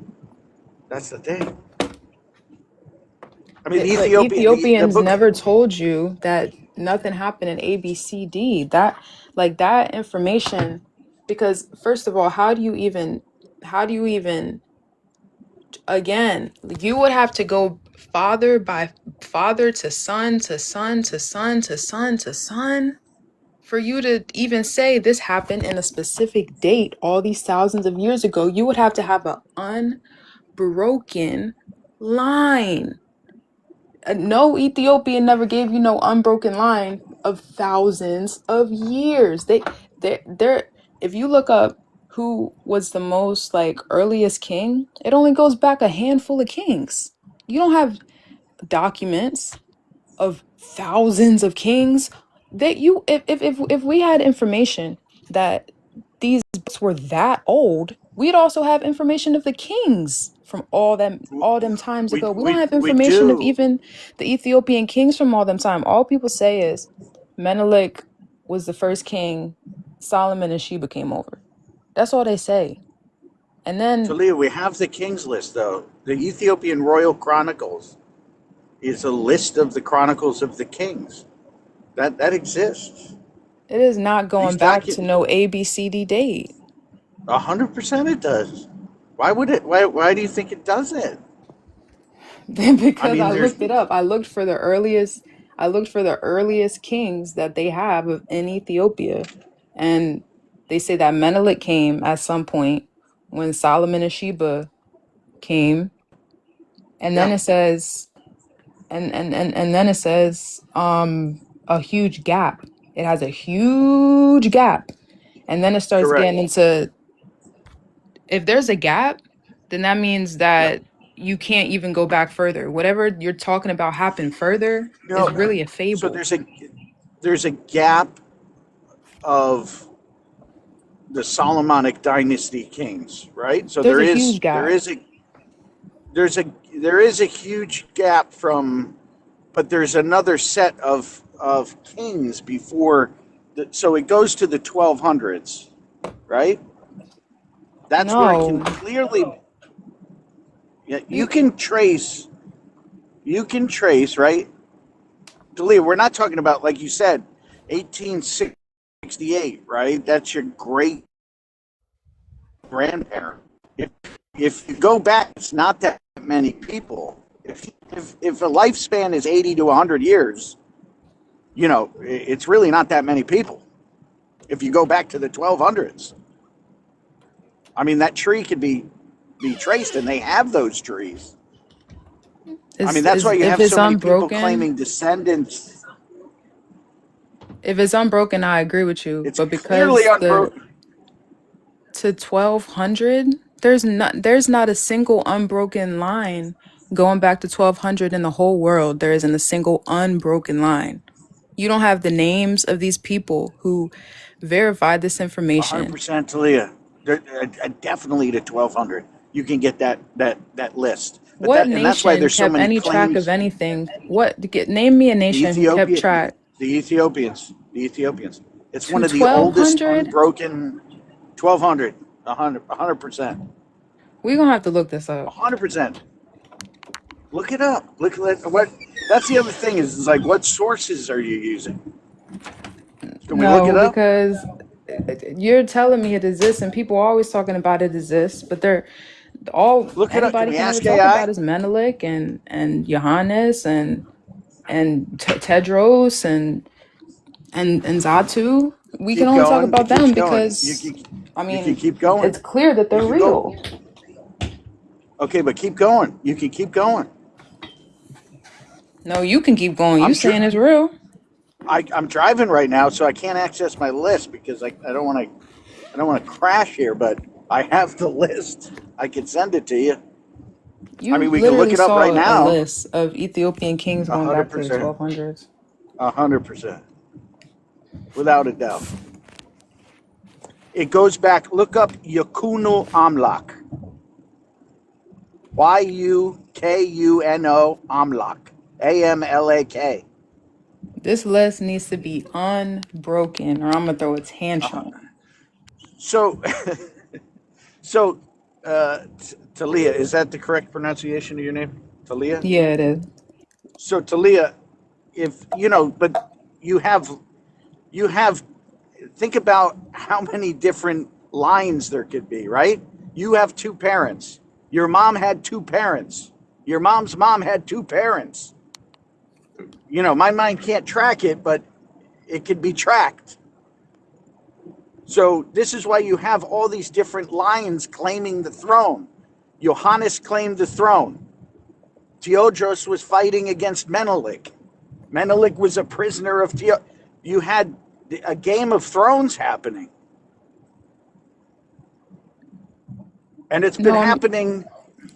That's the thing. I mean, But the Ethiopians book. never told you that nothing happened in ABCD. That information, because first of all, how do you even, again, you would have to go father by father to son to son to son to son to son for you to even say this happened in a specific date all these thousands of years ago. You would have to have an unbroken line. No Ethiopian never gave you no unbroken line of thousands of years. They're if you look up who was the most like earliest king, it only goes back a handful of kings. You don't have documents of thousands of kings that you if we had information that these books were that old, we'd also have information of the kings from all them times ago. We don't have We information of do. even the Ethiopian kings from all them time. All people say is Menelik was the first king, Solomon and Sheba came over. That's all they say. And then Talia, we have the king's list, though. The Ethiopian Royal Chronicles is a list of the chronicles of the kings. That exists. It is not These going back to no ABCD date. 100% it does. Why would it? Why do you think it does it? I Because mean, I there's looked it up. I looked for the earliest kings that they have in Ethiopia. And they say that Menelik came at some point when Solomon and Sheba came. And then yeah, it says and then it says a huge gap. It has a huge gap. And then it starts correct. getting into, if there's a gap, then that means Yeah. that you can't even go back further. Whatever you're talking about happened further is No. really a So fable. there's a gap of the Solomonic dynasty kings, right? So There's a huge gap. there's a there is a huge gap from, but there's another set of kings before. So it goes to the 1200s, right? That's where it can No, clearly. Yeah, you you can trace, right? Dalia, we're not talking about, like you said, 1868, right? That's your great grandparent. If, if you go back, it's not that many people. If a lifespan is 80 to 100 years, it's really not that many people. If you go back to the 1200s, I mean, that tree could be traced, and they have those trees. I mean, that's why is you if have it's so many people unbroken, claiming descendants. if it's unbroken, I agree with you. It's But clearly because the unbroken. to 1200, there's not a single unbroken line going back to 1200 in the whole world. There isn't a single unbroken line. You don't have the names of these people who verified this information. 100% Talia. Definitely to 1200. You can get that list. What And that's why nation there's so kept many any track of claims. anything? Name me a The nation who kept Ethiopia, track the Ethiopians, the Ethiopians. It's to one of the oldest 1200? unbroken. 1200, 100%, We're gonna have to look this up. 100%. Look it up. Look at what. That's the other thing is like, what sources are you using? Can we look it No, up? because you're telling me it exists, and people are always talking about it exists, but they're all Look it up. Can anybody we can ever ask talk about AI? is Menelik and Johannes and Tedros and Zatu. We can Keep only talk going. It about keeps them going. because, I You can mean, keep going. it's clear that You they're can go. real. Okay, but keep going. You can keep going. No, you can keep going. You I'm saying dr- it's real? I'm driving right now, so I can't access my list because I don't want to crash here. But I have the list. I can send it to you. I You mean, we can look literally it up right saw a now. list of Ethiopian kings A going hundred back to the percent. 1200s. 100%, without a doubt. It goes back. Look up Yakuno Amlak. YUKUNO Amlak. AMLAK. This list needs to be unbroken, or I'm gonna throw a Uh, tantrum. so, so, Talia, is that the correct pronunciation of your name? Talia? Yeah, it is. So, Talia, if but you have, you have, think about how many different lines there could be, right? You have two parents. Your mom had two parents. Your mom's mom had two parents. My mind can't track it, but it can be tracked. So this is why you have all these different lines claiming the throne. Johannes claimed the throne. Theodros was fighting against Menelik. Menelik was a prisoner of You had a Game of Thrones happening. And it's been No, happening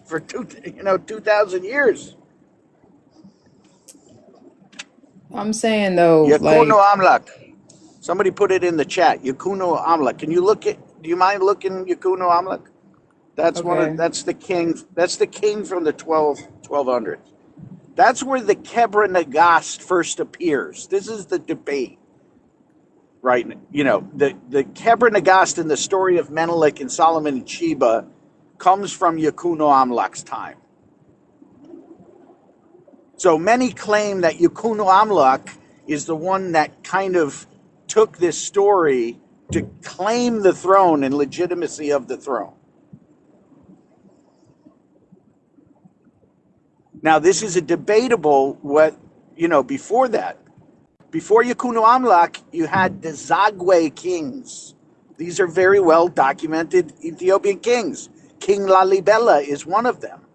for 2,000 years. I'm saying though, Yakuno like, Amlak. Somebody put it in the chat. Yakuno Amlak. Can you look at? Do you mind looking Yakuno Amlak? okay, That's the king. That's the king from the 1200s. That's where the Kebra Nagast first appears. This is the debate, right? The Kebra Nagast in the story of Menelik and Solomon and Sheba comes from Yakuno Amlak's time. So many claim that Yakuno Amlak is the one that kind of took this story to claim the throne and legitimacy of the throne. Now, this is a debatable before that. Before Yakunu Amlak, you had the Zagwe kings. These are very well documented Ethiopian kings. King Lalibela is one of them.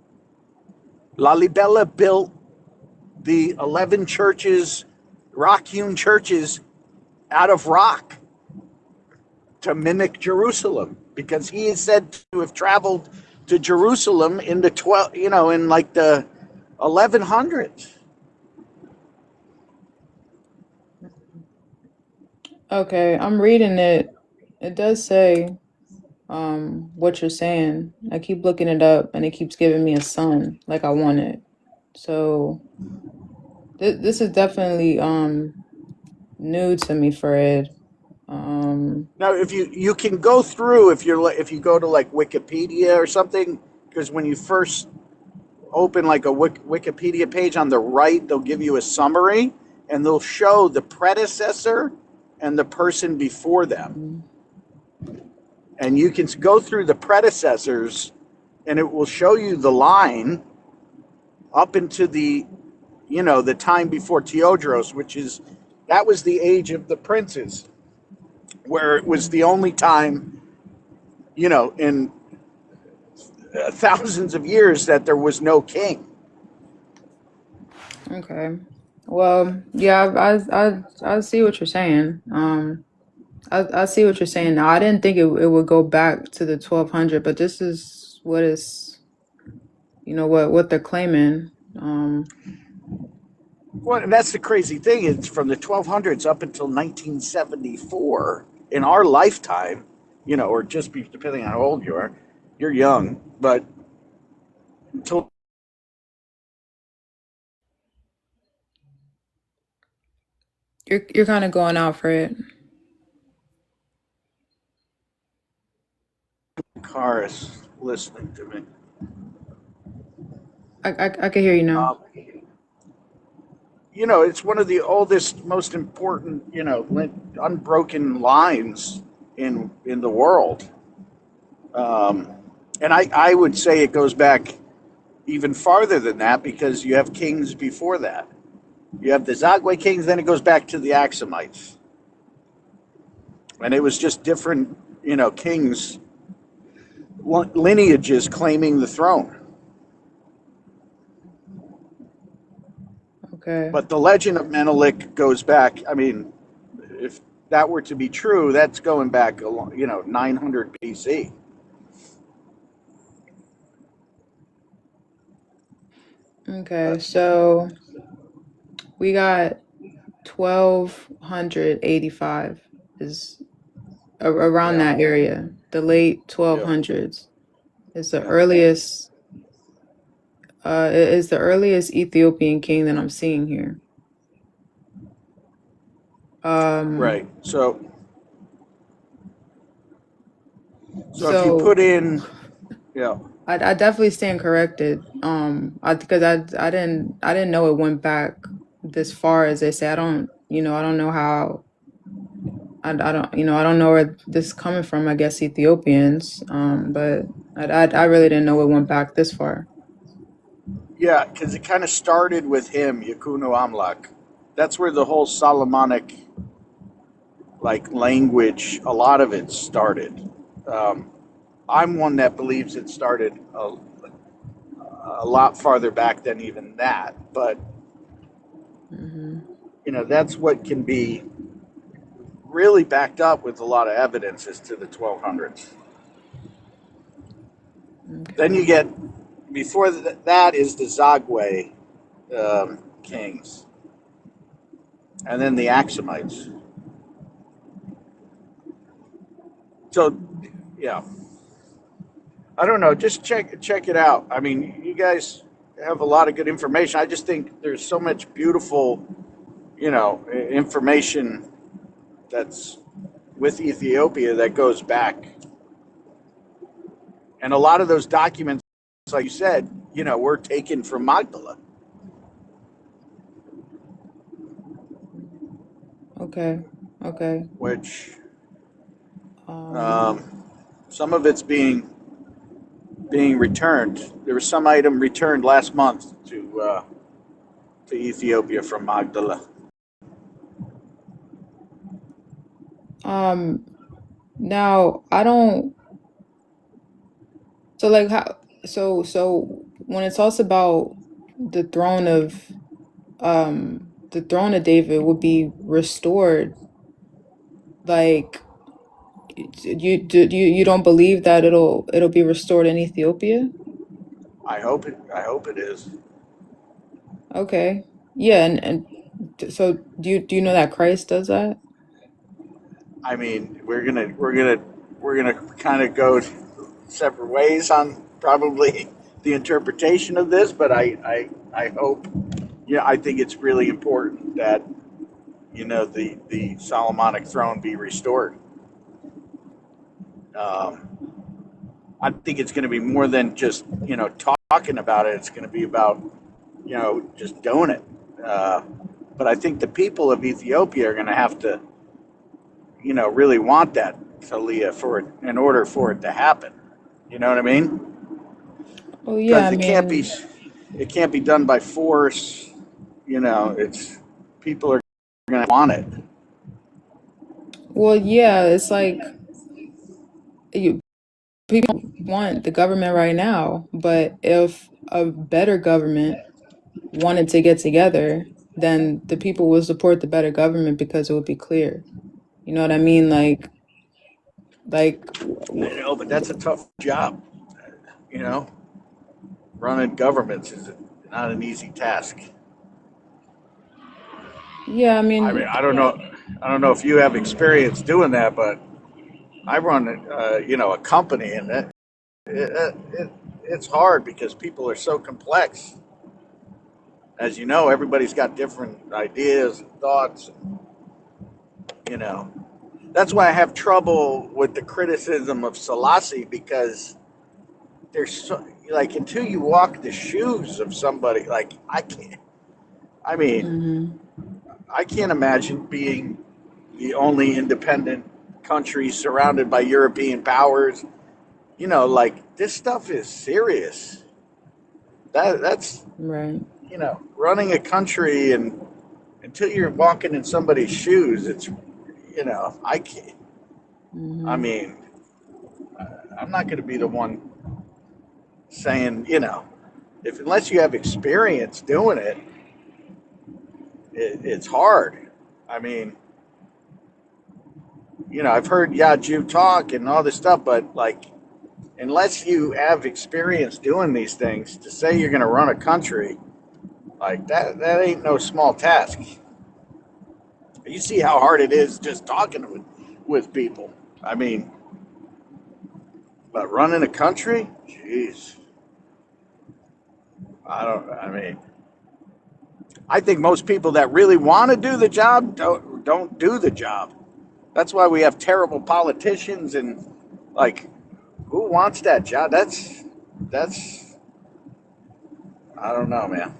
Lalibela built the 11 churches, rock-hewn churches, out of rock to mimic Jerusalem, because he is said to have traveled to Jerusalem in the in like the 1100s. Okay, I'm reading it. It does say what you're saying. I keep looking it up and it keeps giving me a son like I want it. So this is definitely new to me, Fred. Now, if you can go through, if you go to like Wikipedia or something, because when you first open like a Wikipedia page on the right, they'll give you a summary and they'll show the predecessor and the person before them. And you can go through the predecessors and it will show you the line up into the time before Teodros, that was the age of the princes, where it was the only time, in thousands of years that there was no king. Okay. Well, yeah, I see what you're saying. I see what you're saying now. I didn't think it would go back to the 1200, but this is what is, what they're claiming. Well, and that's the crazy thing. It's from the 1200s up until 1974 in our lifetime, or depending on how old you are. You're young, but until You're kind of going out for it. car is listening to me. I can hear you now. It's one of the oldest, most important, unbroken lines in the world. And I would say it goes back even farther than that, because you have kings before that. You have the Zagwe kings, then it goes back to the Axumites. And it was just different, kings, lineages claiming the throne. Okay. But the legend of Menelik goes back, if that were to be true, that's going back, 900 BC. Okay, so we got 1285 is around that area. The late 1200s is the earliest. Is the earliest Ethiopian king that I'm seeing here. Right. So if you put in, I definitely stand corrected. Because I didn't know it went back this far, as they say. I don't know how. I don't know where this is coming from. I guess Ethiopians. But I really didn't know it went back this far. Yeah, because it kind of started with him, Yakunu Amlak. That's where the whole Solomonic language, a lot of it started. I'm one that believes it started a lot farther back than even that, but that's what can be really backed up with a lot of evidence as to the 1200s. Okay. Then you get, before that is the Zagwe kings, and then the Axumites. So, yeah, I don't know. Just check it out. You guys have a lot of good information. I just think there's so much beautiful, information that's with Ethiopia that goes back. And a lot of those documents, like you said, were taken from Magdala. Okay. Okay. which Um. some of it's being returned. There was some item returned last month to Ethiopia from Magdala. Now I don't. So like how? So when it talks about the throne of the throne of David will be restored, like you don't believe that it'll be restored in Ethiopia? I hope it. I hope it is. Okay. Yeah, so do you know that Christ does that? I mean, we're gonna kind of go separate ways on probably the interpretation of this, but I hope. Yeah, I think it's really important that the Solomonic throne be restored. Um, I think it's going to be more than just talking about it. It's going to be about just doing it. Uh, but I think the people of Ethiopia are going to have to really want that Talia for it in order for it to happen. You know what I mean? Oh yeah, Because I mean, it can't be done by force. It's people are going to want it. well yeah, it's like you people want the government right now, but if a better government wanted to get together, then the people will support the better government because it would be clear. You know what I mean? Like, I know, but that's a tough job. You know, running governments is not an easy task. yeah, I I mean, mean, I don't know if you have experience doing that, but I run, a company, and it's hard because people are so complex. As you know, everybody's got different ideas and thoughts. You know, that's why I have trouble with the criticism of Selassie because there's so like until you walk the shoes of somebody, like I can't. I mean, mhm, I can't imagine being the only independent country surrounded by European powers. Like this stuff is serious. That's right. running a country, and until you're walking in somebody's shoes, it's I can't. I Hmm. mean, I'm not going to be the one saying if unless you have experience doing it, it's hard. I mean, I've heard Yaju talk and all this stuff, but like unless you have experience doing these things, to say you're going to run a country like that ain't no small task. You see how hard it is just talking with people. I mean, but running a country, jeez, I don't. I mean, I think most people that really want to do the job don't do the job. That's why we have terrible politicians and like who wants that job? That's I don't know, man.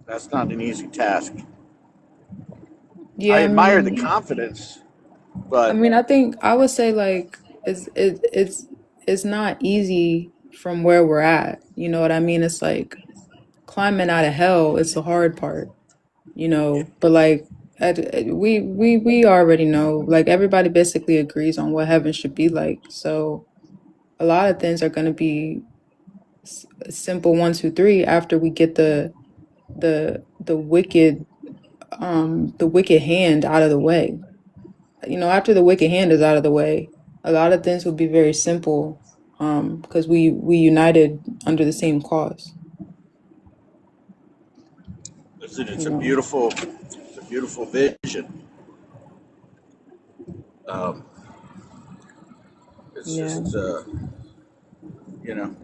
That's not an easy task. I Yeah, admire the confidence, I but mean, I think I would say like it's not easy from where we're at. You know what I mean? It's like climbing out of hell. It's the hard part, But like, we already know. Like everybody basically agrees on what heaven should be like. So a lot of things are going to be simple 1, 2, 3 after we get the wicked hand out of the way. After the wicked hand is out of the way, a lot of things will be very simple, because we united under the same cause. listen, You know, it's a beautiful vision. Um, it's yeah, just, you know.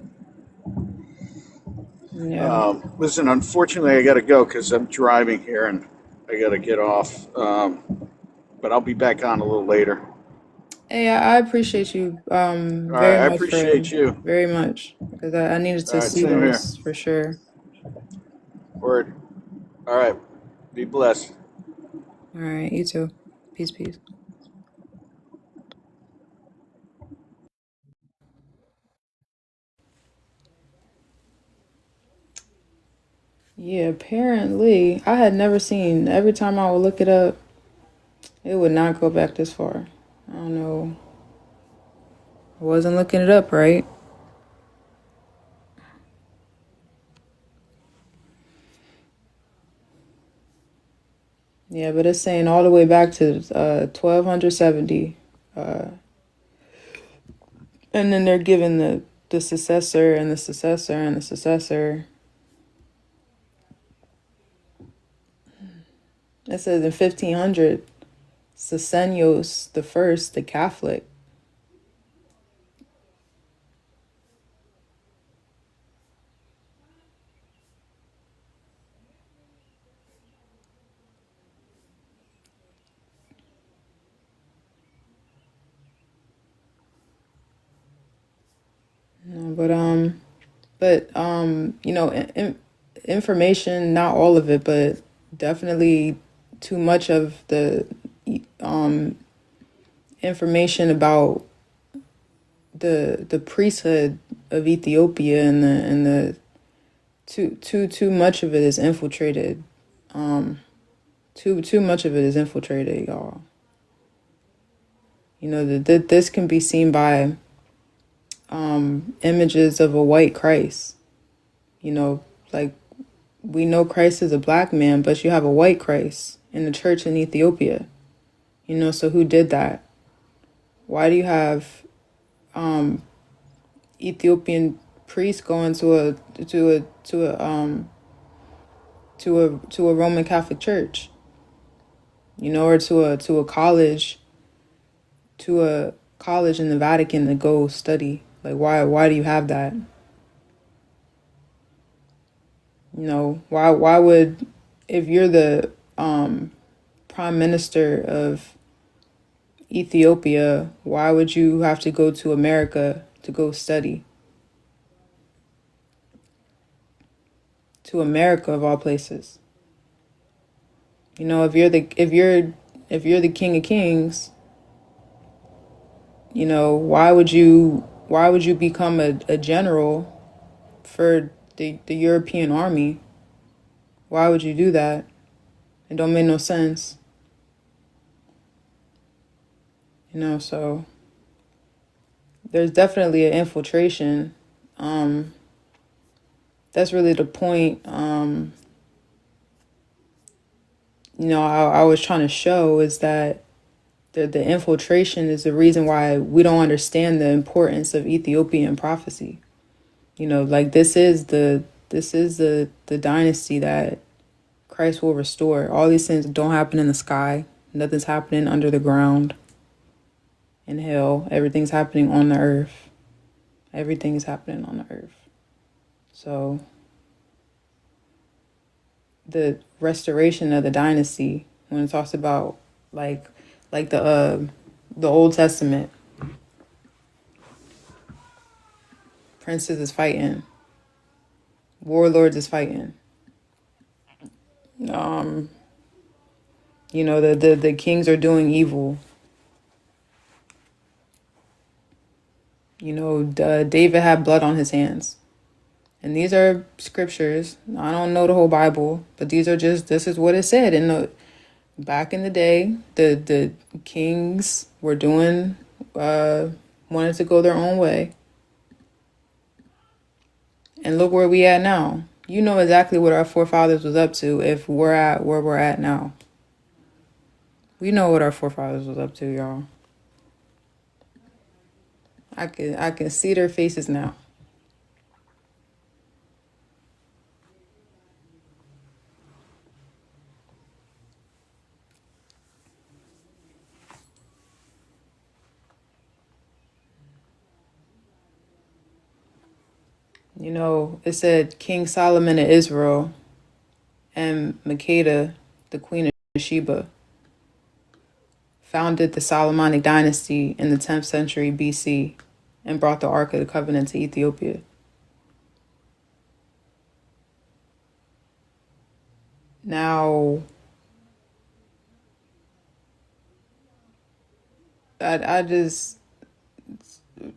yeah. Listen, unfortunately, I got to go because I'm driving here and I got to get off. But I'll be back on a little later. Hey, I appreciate you All right, I very much appreciate you. very much because I needed All to right, see same here. this for sure. Word. All right, be blessed. All right, you too. Peace, peace. Yeah, apparently I had never seen. Every time I would look it up, it would not go back this far. I don't know. I wasn't looking it up right. Yeah, but it's saying all the way back to 1270. And then they're given the successor and the successor and the successor. It says in 1500, Sesenios the First, the Catholic. No, you know, information, not all of it, but definitely too much of the information about the priesthood of Ethiopia and the too much of it is infiltrated. Too much of it is infiltrated, y'all. You know that this can be seen by images of a white Christ. You know, like we know Christ is a black man, but you have a white Christ in the church in Ethiopia. You know, so who did that? Why do you have Ethiopian priests going to a Roman Catholic church? You know, or to a college in the Vatican to go study. Like why do you have that? You know, why would, if you're the prime minister of Ethiopia, why would you have to go to America to go study? To America of all places. You know, if you're the King of Kings, you know, why would you become a general for the European army? Why would you do that? It don't make no sense. You know, so there's definitely an infiltration. That's really the point. You know, I was trying to show is that the infiltration is the reason why we don't understand the importance of Ethiopian prophecy. You know, like this is the dynasty that Christ will restore. All these things don't happen in the sky. Nothing's happening under the ground in hell. Everything's happening on the earth. Everything is happening on the earth. So the restoration of the dynasty, when it talks about like the Old Testament, princes is fighting, warlords is fighting. You know, the kings are doing evil. You know, David had blood on his hands. And these are scriptures. I don't know the whole Bible, but this is what it said. And back in the day, the kings were doing, wanted to go their own way. And look where we at now. You know exactly what our forefathers was up to if we're at where we're at now. We know what our forefathers was up to, y'all. I can see their faces now. You know, it said King Solomon of Israel and Makeda, the queen of Sheba, founded the Solomonic dynasty in the 10th century BC and brought the Ark of the Covenant to Ethiopia. Now, I just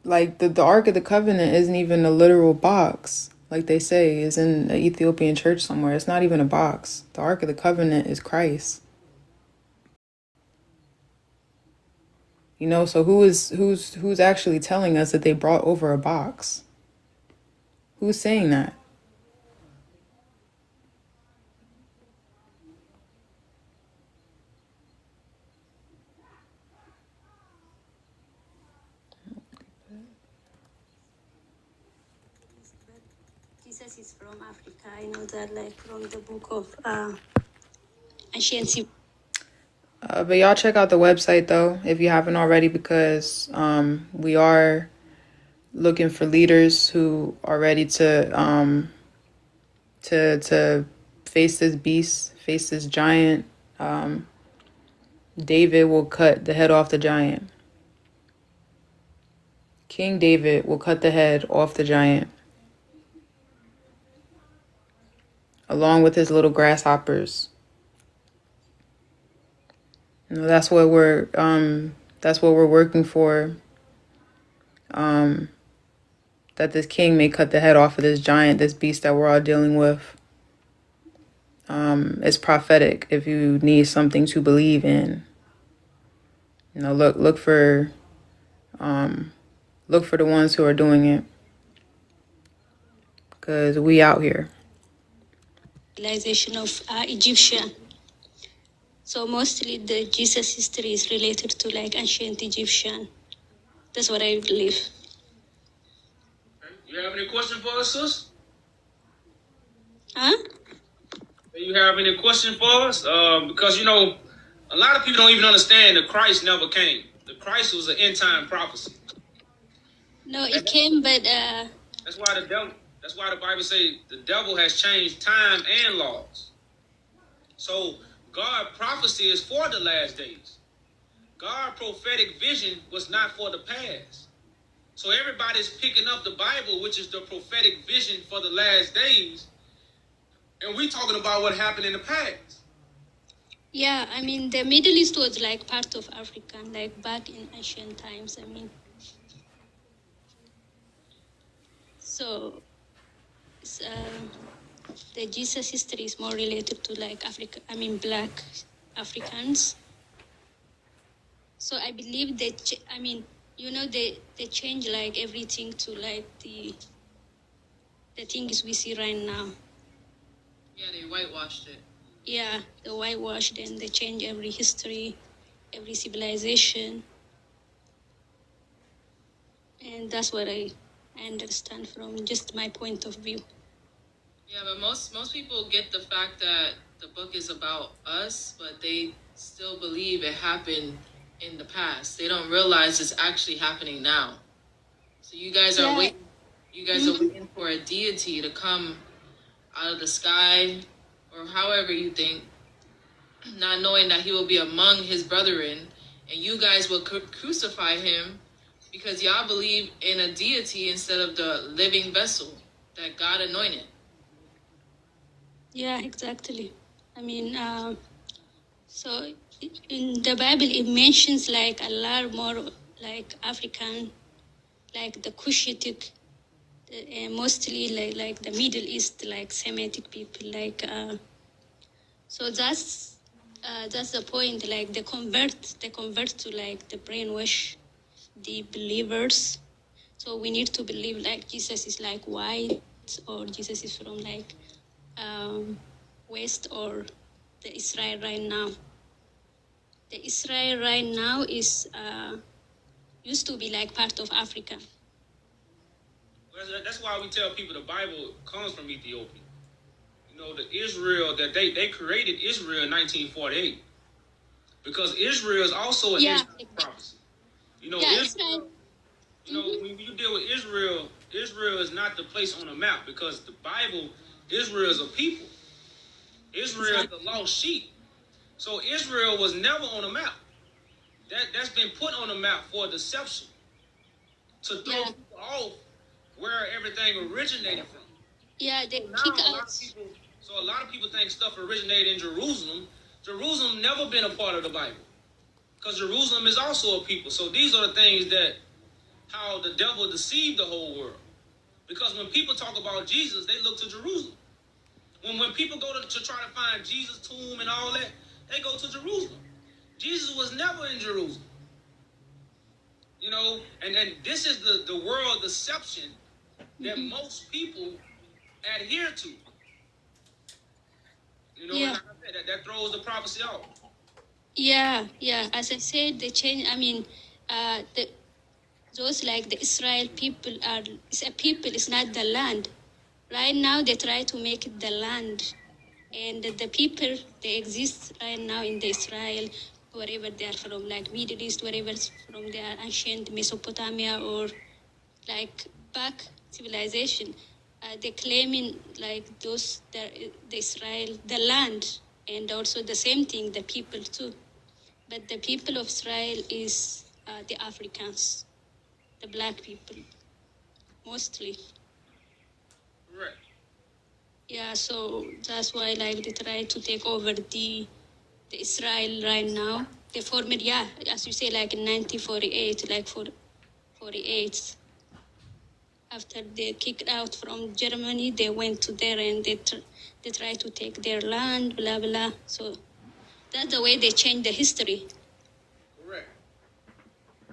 like the Ark of the Covenant isn't even a literal box, like they say is in an Ethiopian church somewhere. It's not even a box. The Ark of the Covenant is Christ. You know, so who's actually telling us that they brought over a box? Who's saying that? Jesus is from Africa. I know that, like from the book of ancient. But y'all check out the website though if you haven't already, because we are looking for leaders who are ready to face this beast, face this giant. David will cut the head off the giant. King David will cut the head off the giant, along with his little grasshoppers. You know, that's what we're working for. That this king may cut the head off of this giant, this beast that we're all dealing with. It's prophetic if you need something to believe in. You know, look for the ones who are doing it, because we out here. Civilization of Egyptian. So mostly the Jesus history is related to like ancient Egyptian. That's what I believe. You have any question for us, sis? Huh? Do you have any question for us? Because, you know, a lot of people don't even understand that Christ never came. The Christ was an end time prophecy. No, it came, but that's why the Bible says the devil has changed time and laws. So God prophecy is for the last days. God prophetic vision was not for the past. So everybody's picking up the Bible, which is the prophetic vision for the last days, and we talking about what happened in the past. yeah, I mean the Middle East was like part of Africa, like back in ancient times. I mean, so the Jesus history is more related to like Africa. I mean, Black Africans. So I believe that they change like everything to like the things we see right now. Yeah, they whitewashed it. Yeah, they whitewashed and they change every history, every civilization. And that's what I understand from just my point of view. Yeah, but most people get the fact that the book is about us, but they still believe it happened in the past. They don't realize it's actually happening now. So you guys are waiting. You guys are waiting for a deity to come out of the sky, or however you think, not knowing that he will be among his brethren, and you guys will crucify him because y'all believe in a deity instead of the living vessel that God anointed. Yeah, exactly. I mean, so in the Bible, it mentions like a lot more like African, like the Cushitic, mostly like the Middle East, like Semitic people, like. So that's the point. Like they convert to like the brainwash, the believers. So we need to believe like Jesus is like white, or Jesus is from like West, or the Israel right now. The Israel right now is used to be like part of Africa. Well, that's why we tell people the Bible comes from Ethiopia. You know, the Israel that they created Israel in 1948, because Israel is also an Israel prophecy. You know, Israel. You know, when you deal with Israel, Israel is not the place on the map, because the Bible, Israel is a people. Israel is the lost sheep. So Israel was never on the map. That's been put on the map for deception, to throw people off where everything originated from. Yeah, they kick out. So a lot of people think stuff originated in Jerusalem. Jerusalem never been a part of the Bible, Because Jerusalem is also a people. So these are the things that how the devil deceived the whole world. Because when people talk about Jesus, they look to Jerusalem. When people go to try to find Jesus' tomb and all that, they go to Jerusalem. Jesus was never in Jerusalem. You know, and this is the world deception that most people adhere to. You know, Yeah. and like I said, that throws the prophecy off. Yeah, yeah. As I said, the change. I mean, those like the Israel people are. It's a people. It's not the land. Right now, they try to make it the land, and the people they exist right now in the Israel, wherever they are from, like Middle East, wherever from their ancient Mesopotamia or like back civilization. They claiming like those the Israel, the land, and also the same thing, the people too. But the people of Israel is the Africans, the black people, mostly. Right. Yeah, so that's why like they try to take over the Israel right now. They formed, yeah, as you say, like in 1948, like 48. After they kicked out from Germany, they went to there and they tried to take their land, blah blah. So that's the way they change the history. Correct.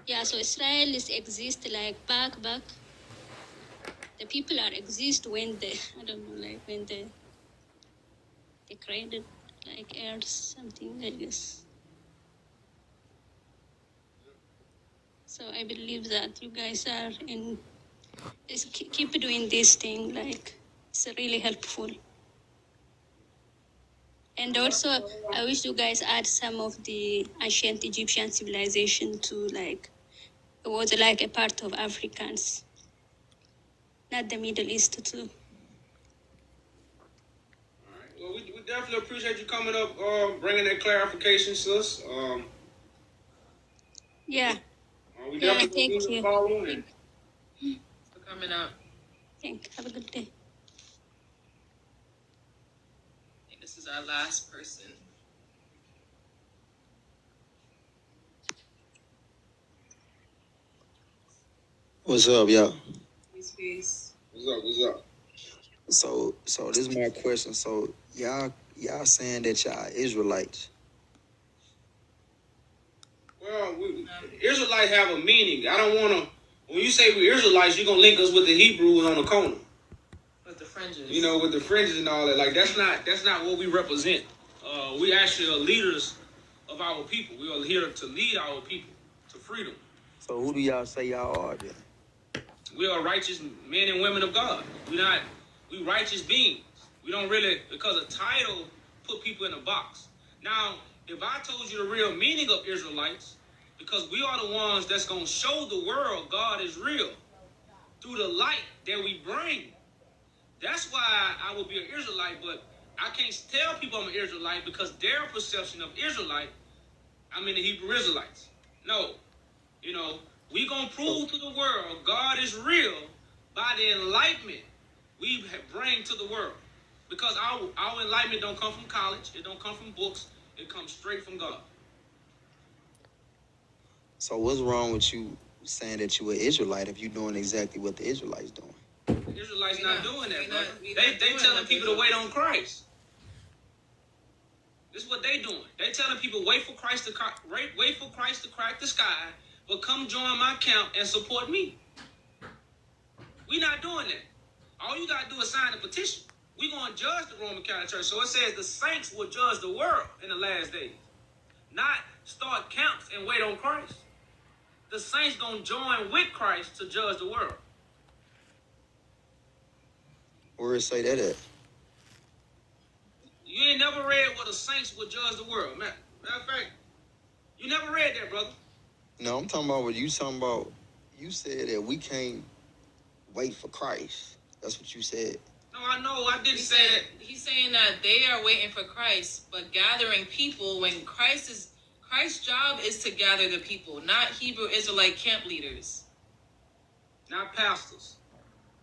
Yeah, so Israel is exist like back. The people are exist when I don't know, like when they created like earth, something like this. So I believe that you guys are keep doing this thing, like it's really helpful. And also, I wish you guys add some of the ancient Egyptian civilization to like, it was like a part of Africans, not the Middle East too. All right. Well, we definitely appreciate you coming up, bringing that clarification, sis. Yeah. We Yeah, definitely thank you. following For coming up. Have a good day. And this is our last person. What's up, y'all? Peace. What's up? So this is my question. So y'all saying that y'all Israelites? Well, Israelites have a meaning. I don't want to. When you say we Israelites, you're gonna link us with the Hebrews on the corner. With the fringes. You know, with the fringes and all that. Like that's not what we represent. We actually are leaders of our people. We are here to lead our people to freedom. So who do y'all say y'all are then? We are righteous men and women of God. We righteous beings. We don't really, because a title put people in a box. Now, if I told you the real meaning of Israelites, because we are the ones that's going to show the world God is real through the light that we bring. That's why I will be an Israelite, but I can't tell people I'm an Israelite because their perception of Israelite, I'm in the Hebrew Israelites. No, you know, we going to prove to the world God is real by the enlightenment we bring to the world. Because our enlightenment don't come from college. It don't come from books. It comes straight from God. So what's wrong with you saying that you an Israelite if you're doing exactly what the Israelites doing? The Israelites not doing that, brother. They telling people to wait on Christ. This is what they doing. They telling people wait for Christ to crack the sky, but come join my camp and support me. We not doing that. All you gotta do is sign a petition. We gonna judge the Roman Catholic Church. So it says the saints will judge the world in the last days. Not start camps and wait on Christ. The saints gonna join with Christ to judge the world. Where it say that at? You ain't never read where the saints will judge the world. Matter of fact, you never read that, brother. No, I'm talking about what you talking about. You said that we can't wait for Christ. That's what you said. No, I know. I didn't say that. He's saying that they are waiting for Christ, but gathering people when Christ's job is to gather the people, not Hebrew Israelite camp leaders. Not pastors.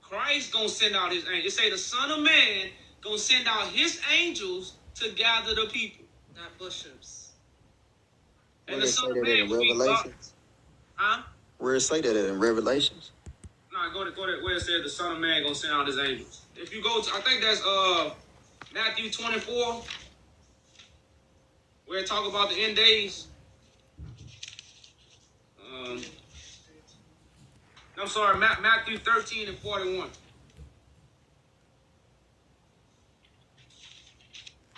Christ gonna send out his angels. It say the Son of Man gonna send out his angels to gather the people. Not bishops. And the Son of Man will be God. Huh? Where it say that in Revelations? Nah, go to where it says the Son of Man gonna send out his angels. If you go to, I think that's Matthew 24, where it talk about the end days. I'm sorry, Matthew 13 and 41.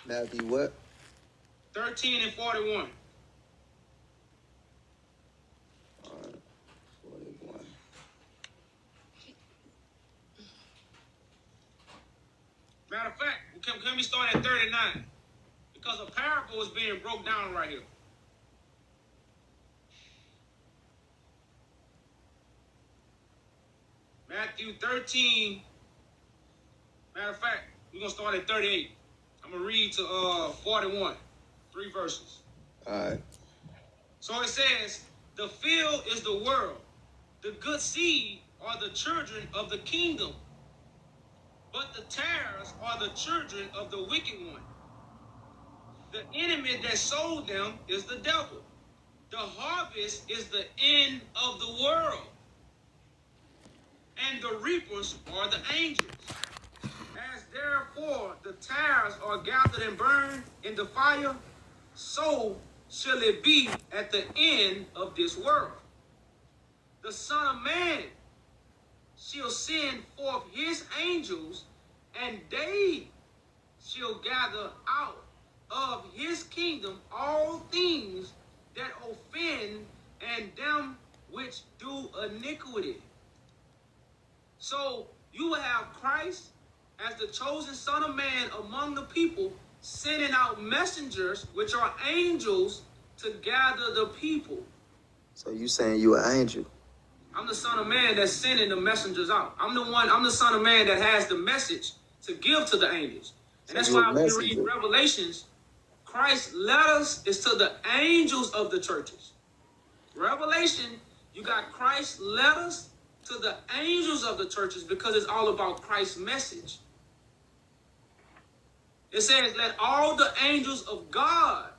Matthew what? 13 and 41. 41. Matter of fact, can we start at 39? Because a parable is being broke down right here. Matthew 13. Matter of fact, we're going to start at 38. I'm going to read to 41. 3 verses. All right. So it says, the field is the world. The good seed are the children of the kingdom. But the tares are the children of the wicked one. The enemy that sowed them is the devil. The harvest is the end of the world. And the reapers are the angels. As therefore the tares are gathered and burned in the fire, so shall it be at the end of this world. The Son of Man shall send forth his angels, and they shall gather out of his kingdom all things that offend and them which do iniquity. So you will have Christ as the chosen Son of Man among the people, sending out messengers, which are angels, to gather the people. So you saying you an angel? I'm the Son of Man that's sending the messengers out. I'm the Son of Man that has the message to give to the angels. And that's why when we read Revelations, Christ's letters is to the angels of the churches. Revelation, you got Christ's letters to the angels of the churches because it's all about Christ's message. It says, let all the angels of God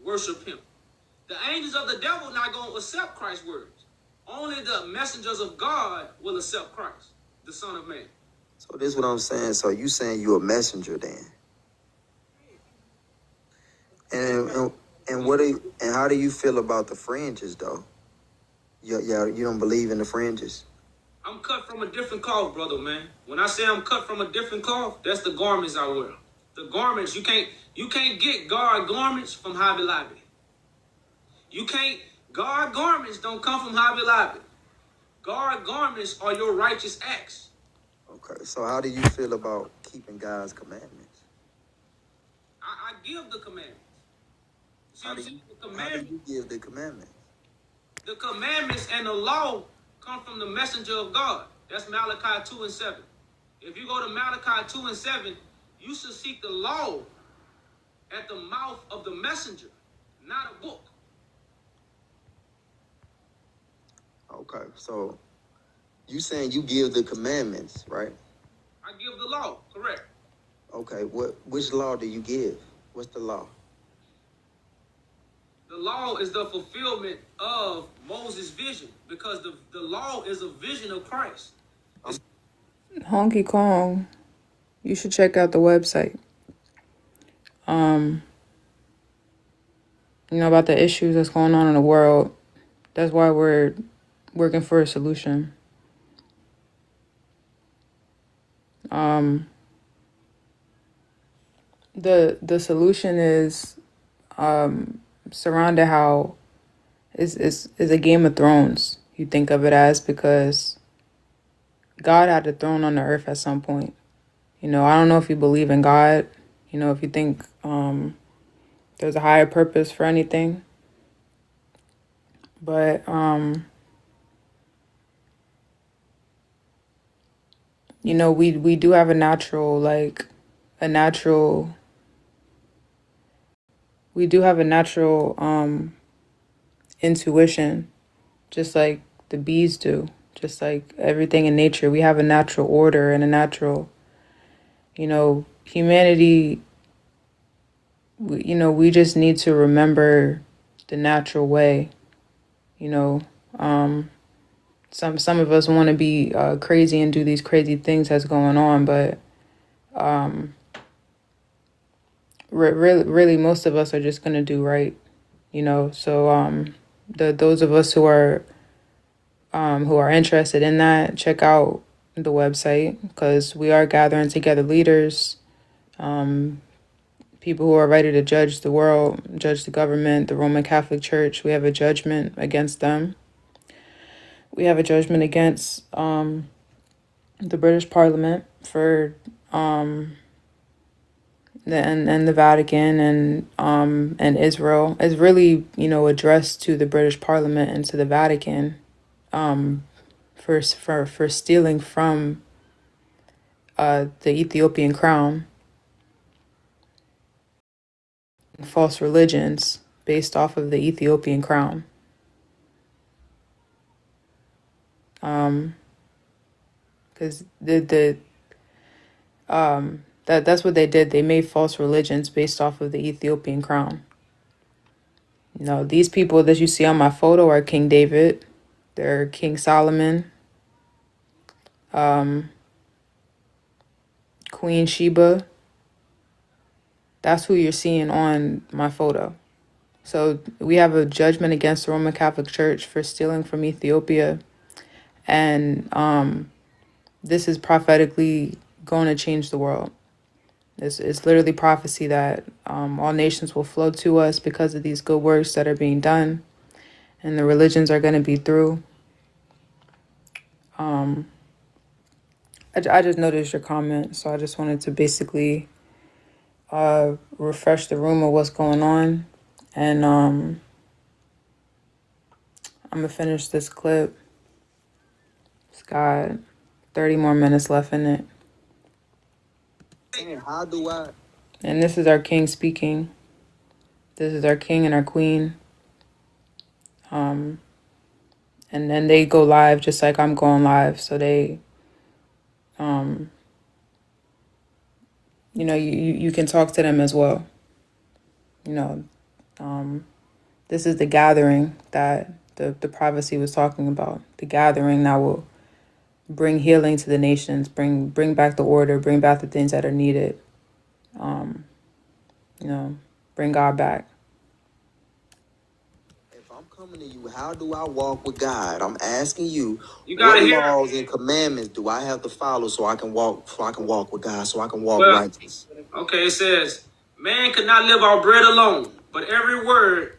worship him. The angels of the devil not going to accept Christ's words. Only the messengers of God will accept Christ, the Son of Man. So this is what I'm saying. So you saying you a messenger then? And what do you, and how do you feel about the fringes though? You don't believe in the fringes? I'm cut from a different cloth, brother, man. When I say I'm cut from a different cloth, that's the garments I wear. The garments, you can't get God garments from Hobby Lobby. God garments don't come from Hobby Lobby. God garments are your righteous acts. Okay, so how do you feel about keeping God's commandments? I give the commandments. See, how do you give the commandments? The commandments and the law come from the messenger of God. That's Malachi 2 and 7. If you go to Malachi 2 and 7, you should seek the law at the mouth of the messenger, not a book. Okay, so you saying you give the commandments, right? I give the law, correct. Okay, which law do you give? What's the law? The law is the fulfillment of Moses' vision because the law is a vision of Christ. Honky Kong, you should check out the website. About the issues that's going on in the world. That's why we're working for a solution. The solution is surrounded how is a Game of Thrones. You think of it as, because God had a throne on the earth at some point. I don't know if you believe in God. If you think there's a higher purpose for anything. But we do have a natural intuition, just like the bees do, just like everything in nature. We have a natural order and a natural, humanity. We just need to remember the natural way. You know, some of us want to be crazy and do these crazy things that's going on, but really most of us are just gonna do right. You know, so those of us who are interested in that, check out the website, because we are gathering together leaders, people who are ready to judge the world, judge the government, the Roman Catholic Church. We have a judgment against them. We have a judgment against the British Parliament for the Vatican and Israel. Is really, you know, addressed to the British Parliament and to the Vatican for stealing from the Ethiopian crown, false religions based off of the Ethiopian crown. Because that's what they did. They made false religions based off of the Ethiopian crown. You know, these people that you see on my photo are King David, they're King Solomon, Queen Sheba. That's who you're seeing on my photo. So we have a judgment against the Roman Catholic Church for stealing from Ethiopia. And this is prophetically going to change the world. It's literally prophecy that all nations will flow to us because of these good works that are being done. And the religions are going to be through. I just noticed your comment, so I just wanted to basically refresh the room of what's going on. And I'm going to finish this clip. It's got 30 more minutes left in it. How do I? And this is our king speaking. This is our king and our queen. And then they go live just like I'm going live. So they, you know, you can talk to them as well. You know, this is the gathering that the prophecy was talking about. The gathering that will bring healing to the nations, bring back the order, bring back the things that are needed. You know, bring God back. If I'm coming to you, how do I walk with God? I'm asking you, gotta what hear laws and commandments do I have to follow so I can walk with God, so I can walk Well, righteous? Okay, it says, man could not live on bread alone, but every word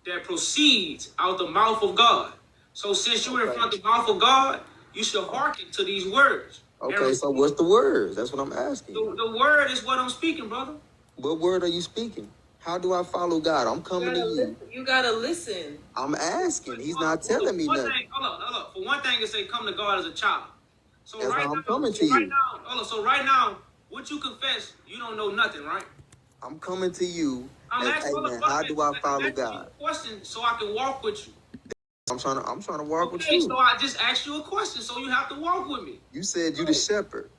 that proceeds out the mouth of God. So since you're in front of the mouth of God, you should hearken to these words. Okay, so what's the words? That's what I'm asking. The word is what I'm speaking, brother. What word are you speaking? How do I follow God? I'm coming to you. You gotta listen. I'm asking. He's not telling me nothing. Hold up. For one thing, it say come to God as a child. So That's right how I'm now, coming to you. So right now, what you confess, you don't know nothing, right? I'm coming to you. I'm asking, Amen. How do I follow God? Question so I can walk with you. I'm trying to walk with Okay, you. so I just asked you a question, so you have to walk with me. You said you the shepherd,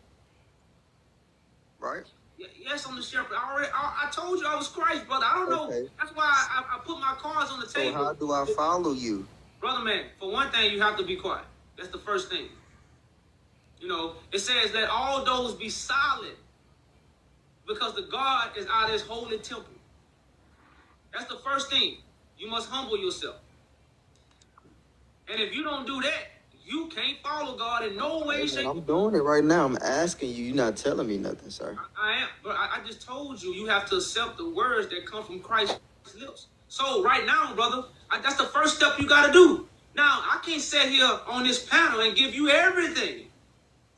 right? Yes, I'm the shepherd. I told you I was Christ, brother. I don't know. That's why I put my cards on the table. So how do I follow you? Brother man, for one thing, you have to be quiet. That's the first thing. You know, it says let all those be silent because the God is out of his holy temple. That's the first thing. You must humble yourself. And if you don't do that, you can't follow God in no way, shape, I'm doing it right now. I'm asking you. You're not telling me nothing, sir. I am, but I just told you have to accept the words that come from Christ's lips. So right now, brother, that's the first step you got to do. Now, I can't sit here on this panel and give you everything.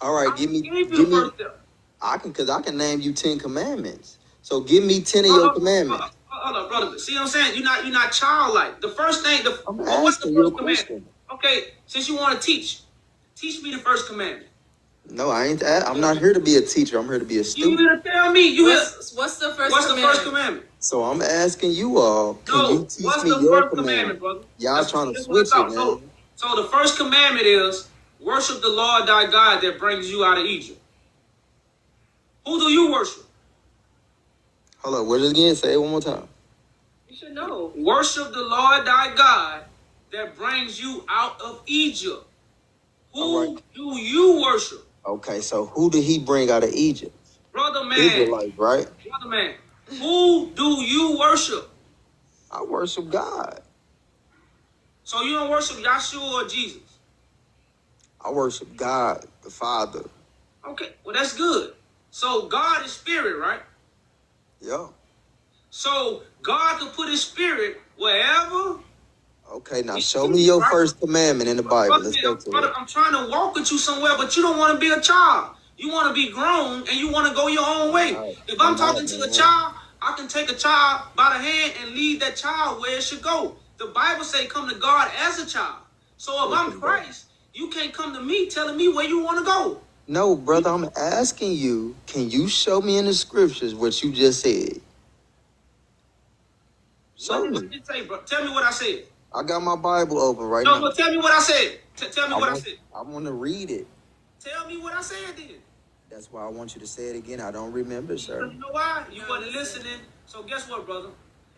All right, give me. First step. I can name you 10 commandments. So give me 10 of your commandments. Hold up, brother. See what I'm saying? You're not childlike. The first thing, what's the first commandment? Okay, since you want to teach me the first commandment. No, I ain't. I'm not here to be a teacher. I'm here to be a student. You gonna tell me? What's the first What's the first commandment? So I'm asking you all. Can you teach what's me the your first commandment, brother? Y'all trying to switch it, man. So the first commandment is worship the Lord thy God that brings you out of Egypt. Who do you worship? Hold on. What again? Say it one more time. You should know. Worship the Lord thy God that brings you out of Egypt. Who do you worship? Okay, so who did he bring out of Egypt? Brother man. Israelites, right? Brother man. Who do you worship? I worship God. So you don't worship Yahshua or Jesus? I worship God, the Father. Okay, well that's good. So God is spirit, right? Yeah. So God can put his spirit wherever. Okay, now show me your first commandment in the Bible. Let's go to it. I'm trying to walk with you somewhere, but you don't want to be a child. You want to be grown and you want to go your own way. Right. If I'm talking to a child, I can take a child by the hand and lead that child where it should go. The Bible say come to God as a child. So if I'm Christ, you can't come to me telling me where you want to go. No, brother, I'm asking you, can you show me in the scriptures what you just said? Show me. What did it say, bro? Tell me what I said. I got my Bible open right now. No, but tell me what I said. Tell me what I said. I want to read it. Tell me what I said then. That's why I want you to say it again. I don't remember, sir. You know why? You wasn't listening. So guess what, brother?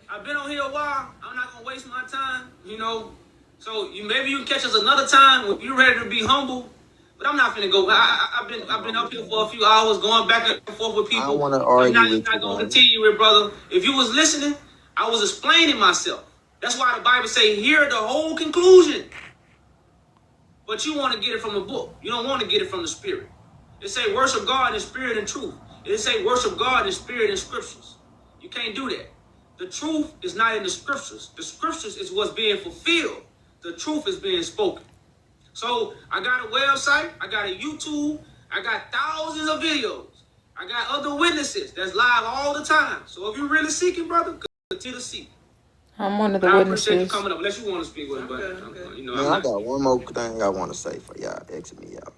I've been on here a while. I'm not gonna waste my time, you know. So maybe you can catch us another time when you're ready to be humble. But I'm not finna go. I've been up here for a few hours going back and forth with people. I don't want to argue with you. I'm not gonna continue with, brother. If you was listening, I was explaining myself. That's why the Bible say hear the whole conclusion. But you want to get it from the book. You don't want to get it from the spirit. It say worship God in spirit and truth. It say worship God in spirit and scriptures. You can't do that. The truth is not in the scriptures. The scriptures is what's being fulfilled. The truth is being spoken. So I got a website. I got a YouTube. I got thousands of videos. I got other witnesses that's live all the time. So if you're really seeking, brother, continue to seek. I'm one of the I witnesses. appreciate you coming up, unless you want to speak with him. But, you know, Man, I got one more thing I want to say for y'all. Exit me out.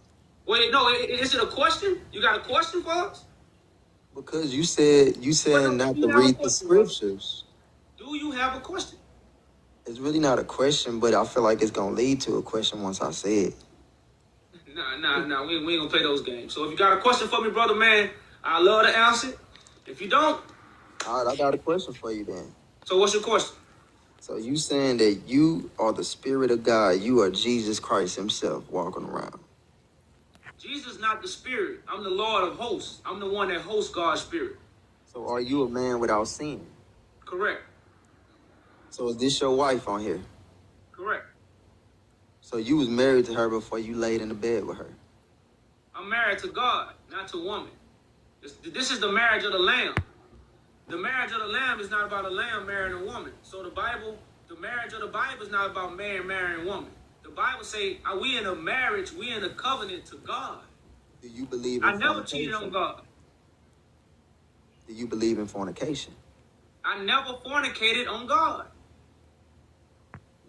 Wait, no, is it a question? You got a question for us? Because you said not to read the scriptures. Do you have a question? It's really not a question, but I feel like it's gonna lead to a question once I say it. Nah, we ain't gonna play those games. So if you got a question for me, brother, man, I love to answer it. If you don't, all right, I got a question for you then. So what's your question? So you saying that you are the Spirit of God, you are Jesus Christ himself walking around. Jesus not the Spirit. I'm the Lord of hosts. I'm the one that hosts God's Spirit. So are you a man without sin? Correct. So is this your wife on here? Correct. So you was married to her before you laid in the bed with her? I'm married to God, not to woman. This is the marriage of the Lamb. The marriage of the Lamb is not about a lamb marrying a woman. So the marriage of the Bible is not about man marrying a woman. The Bible say, are we in a marriage, we in a covenant to God. Do you believe in I never cheated on God. Do you believe in fornication? I never fornicated on God.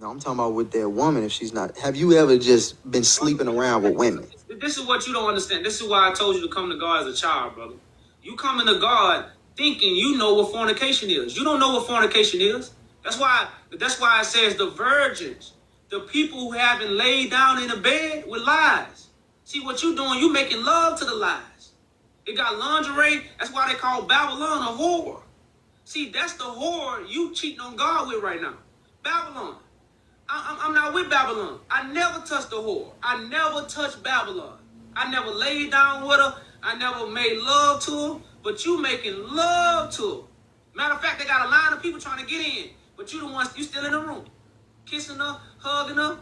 No, I'm talking about with that woman if she's not. Have you ever just been sleeping around with women? This is what you don't understand. This is why I told you to come to God as a child, brother. You coming to God thinking you know what fornication is. You don't know what fornication is. That's why it says the virgins, the people who haven't laid down in a bed with lies. See what you doing, you making love to the lies. It got lingerie, that's why they call Babylon a whore. See, that's the whore you cheating on God with right now. Babylon. I'm not with Babylon. I never touched the whore. I never touched Babylon. I never laid down with her. I never made love to her. But you making love to her. Matter of fact, they got a line of people trying to get in. But you the ones, you still in the room. Kissing her, hugging her.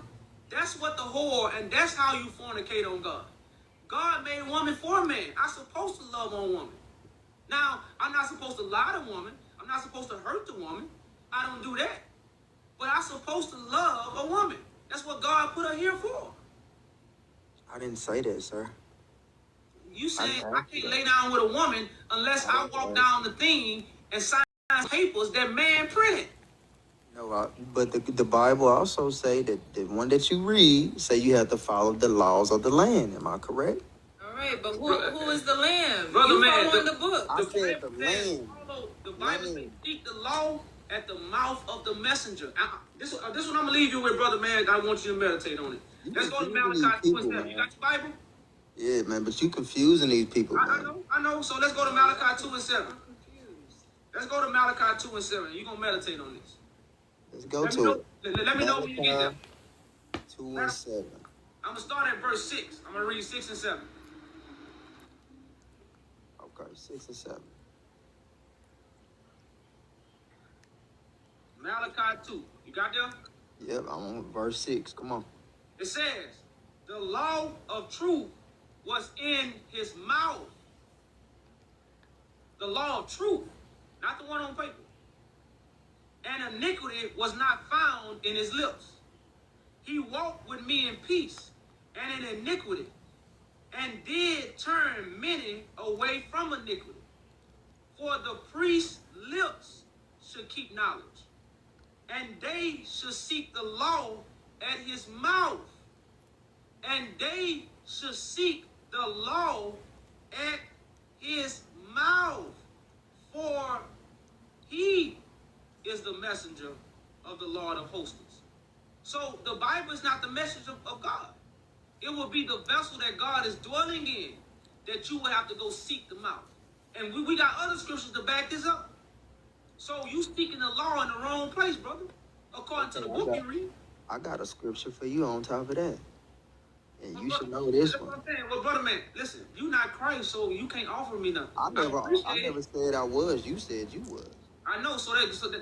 That's what the whore, and that's how you fornicate on God. God made a woman for a man. I'm supposed to love on woman. Now, I'm not supposed to lie to woman. I'm not supposed to hurt the woman. I don't do that. But I'm supposed to love a woman. That's what God put her here for. I didn't say that, sir. You saying I can't lay down with a woman unless I walk down the thing and sign papers that man printed. No, but the Bible also say that the one that you read say you have to follow the laws of the land. Am I correct? All right, but who is the lamb? Brother you man, following the book. I said the land. The Bible says keep the law at the mouth of the messenger. This one I'm going to leave you with, brother man. I want you to meditate on it. Let's go to Malachi 2:7. You got your Bible? Yeah, man, but you confusing these people, man. I know. So let's go to Malachi 2:7. Let's go to Malachi 2 and 7. You're going to meditate on this. Let's go to it. Let me know when you get there. 2 and 7. I'm going to start at verse 6. I'm going to read 6 and 7. Okay, 6 and 7. Malachi 2. You got there? Yep, I'm on verse 6. Come on. It says, the law of truth was in his mouth. The law of truth, not the one on paper. And iniquity was not found in his lips. He walked with me in peace and in iniquity, and did turn many away from iniquity. For the priest's lips should keep knowledge, and they should seek the law at his mouth. And they should seek the law at his mouth. For he is the messenger of the Lord of hosts. So the Bible is not the message of God. It will be the vessel that God is dwelling in that you will have to go seek the mouth. And we got other scriptures to back this up. So you speaking the law in the wrong place, brother. According to the book you read. I got a scripture for you on top of that. And you should know this one. What I'm saying. Well, brother man, listen, you not Christ, so you can't offer me nothing. I never said I was. You said you was. I know, so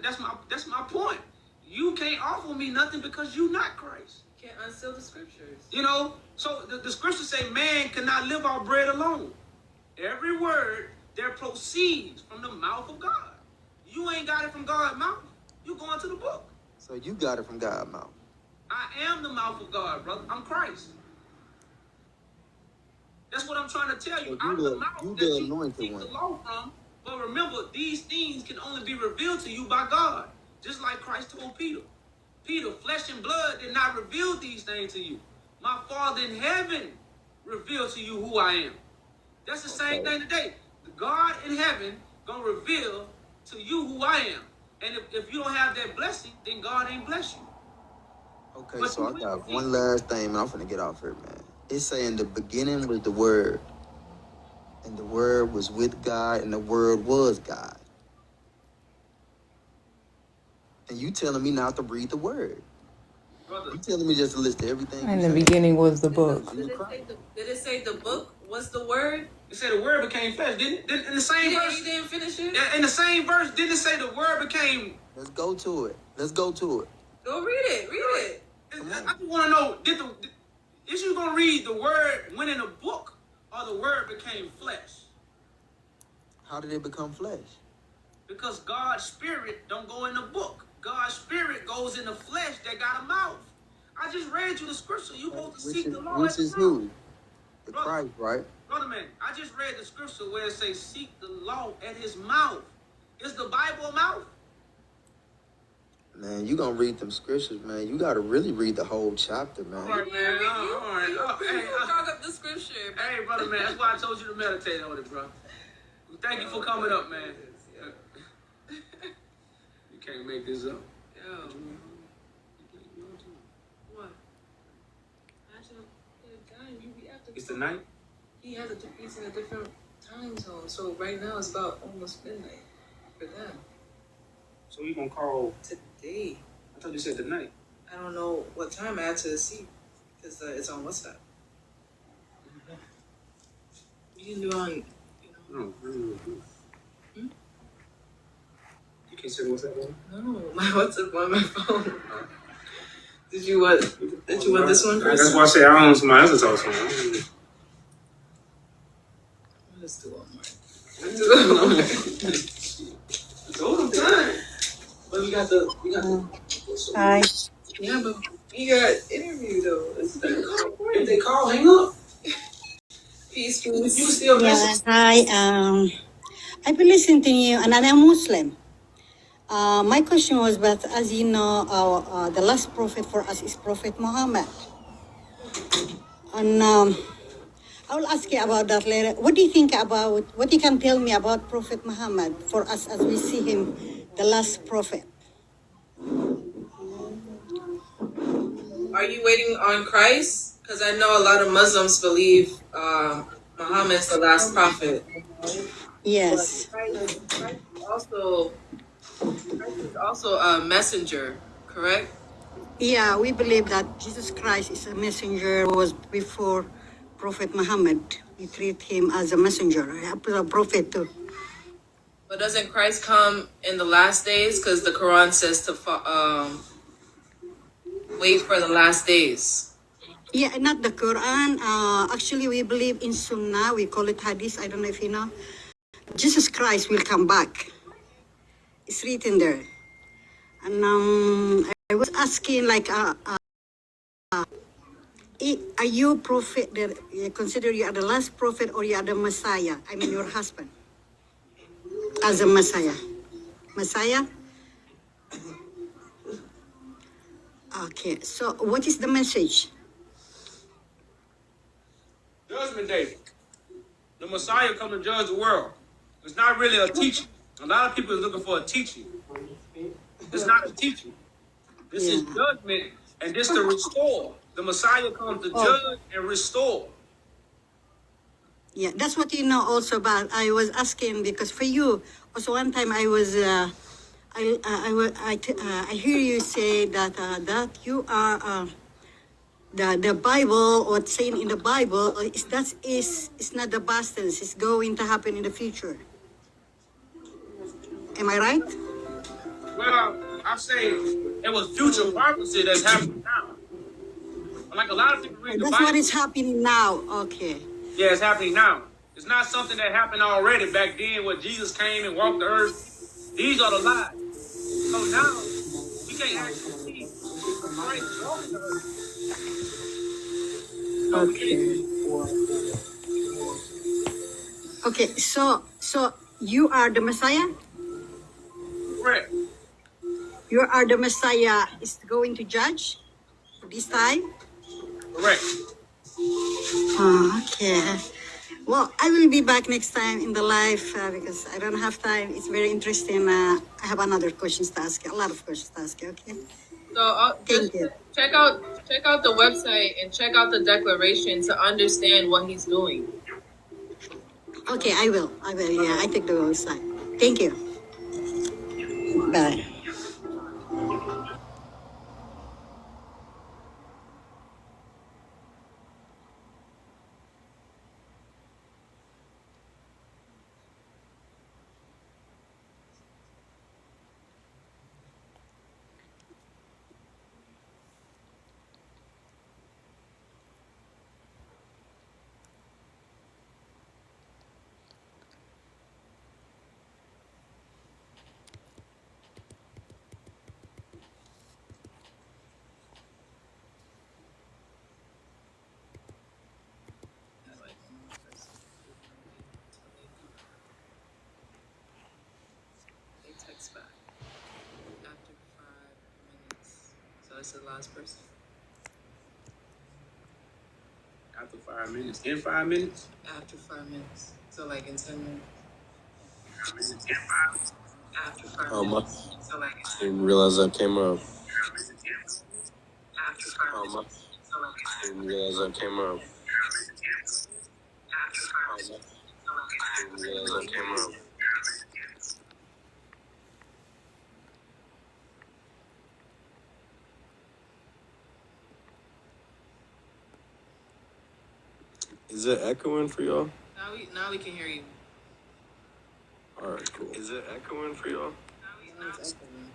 that's my point. You can't offer me nothing because you not Christ. You can't unseal the scriptures. You know, so the scriptures say man cannot live off bread alone. Every word that proceeds from the mouth of God. You ain't got it from God's mouth. You going to the book. So you got it from God's mouth. I am the mouth of God, brother. I'm Christ. That's what I'm trying to tell you. So I'm the mouth that you seek the law from. But remember, these things can only be revealed to you by God. Just like Christ told Peter. Peter, flesh and blood did not reveal these things to you. My Father in heaven revealed to you who I am. That's the same thing today. God in heaven gonna reveal to you who I am. And if you don't have that blessing, then God ain't bless you. Okay, but so I got one last thing, man. I'm finna get off here, man. It's saying the beginning was the Word. And the Word was with God, and the Word was God. And you telling me not to read the Word. Brother. You telling me just to list everything. In the beginning was the book. Did it say the book was the Word? It said the Word became flesh. Didn't in the same verse? You didn't finish it? In the same verse, didn't it say the Word became... Let's go to it. Let's go to it. Go read it. Read it. I just want to know, is you going to read the Word went in a book or the Word became flesh? How did it become flesh? Because God's Spirit don't go in the book. God's Spirit goes in the flesh that got a mouth. I just read you the scripture. You supposed to seek the law. Which is who? The Christ, right? Brother man, I just read the scripture where it says seek the law at his mouth. Is the Bible a mouth? Man, you gonna read them scriptures, man. You gotta really read the whole chapter, man. All right, man. All right. You talk up the scripture. Hey, brother man, that's why I told you to meditate on it, bro. Thank you for coming up, man. You can't make this up. Yo. What? It's the night? He's in a different time zone. So right now it's about almost midnight for them. So you gonna call today? I thought you said tonight. I don't know what time. I had to see because it's on WhatsApp. You can do on. No. You can't say WhatsApp on? No, my WhatsApp on my phone. Did you want this one first? That's why I say I own somebody else's house. Let's do one more. Told him time. But we got the. Hi. Yeah, but you got interview though. If they call, hang up. Peace. You still Yeah, hi. I've been listening to you, and I'm a Muslim. My question was, but as you know, the last prophet for us is Prophet Muhammad. And I will ask you about that later. What do you think about, what you can tell me about Prophet Muhammad for us as we see him, the last prophet? Are you waiting on Christ? Because I know a lot of Muslims believe Muhammad's the last prophet. Yes. Christ is also a messenger, correct? Yeah, we believe that Jesus Christ is a messenger who was before Prophet Muhammad. We treat him as a messenger, a prophet too. But doesn't Christ come in the last days? Because the Quran says to wait for the last days. Yeah, not the Quran. Actually, we believe in Sunnah. We call it Hadith. I don't know if you know. Jesus Christ will come back. It's written there. And I was asking, like, are you prophet? Consider you are the last prophet, or you are the Messiah? I mean, your husband as a Messiah. Messiah. Okay. So, what is the message? Judgment Day. The Messiah come to judge the world. It's not really a teaching. A lot of people are looking for a teaching. It's not a teaching. This is judgment, and this to restore. The Messiah comes to judge and restore. Yeah, that's what you know also about. I was asking because for you, also one time I was, I hear you say that that you are the Bible, what's saying in the Bible is not the past tense. It's going to happen in the future. Am I right? Well, I say it was future prophecy that's happening now. Like a lot of people read the That's Bible. what is happening now. Okay. Yeah, it's happening now. It's not something that happened already back then when Jesus came and walked the earth. These are the lies. So now we can't actually see Christ walking the earth. So Okay. Okay. So you are the Messiah. correct. You are the Messiah. Is going to judge this time. Correct. Okay. Well, I will be back next time in the live because I don't have time. It's very interesting. I have another questions to ask you. A lot of questions to ask you. Okay. So Thank you. check out the website and check out the declaration to understand what he's doing. Okay, I will. Yeah, I take the website. Thank you. Bye. They text back after 5 minutes. So it's the last person. After 5 minutes. In 5 minutes? After 5 minutes. So like in 10 minutes. After 5 How much? minutes. So like I didn't realize that came up. after 5 How minutes. much? So like I didn't realize that came up. after 5 minutes. I didn't realize that came up. Is it echoing for y'all? Now we can hear you. All right, cool. Is it echoing for y'all? Now it's echoing.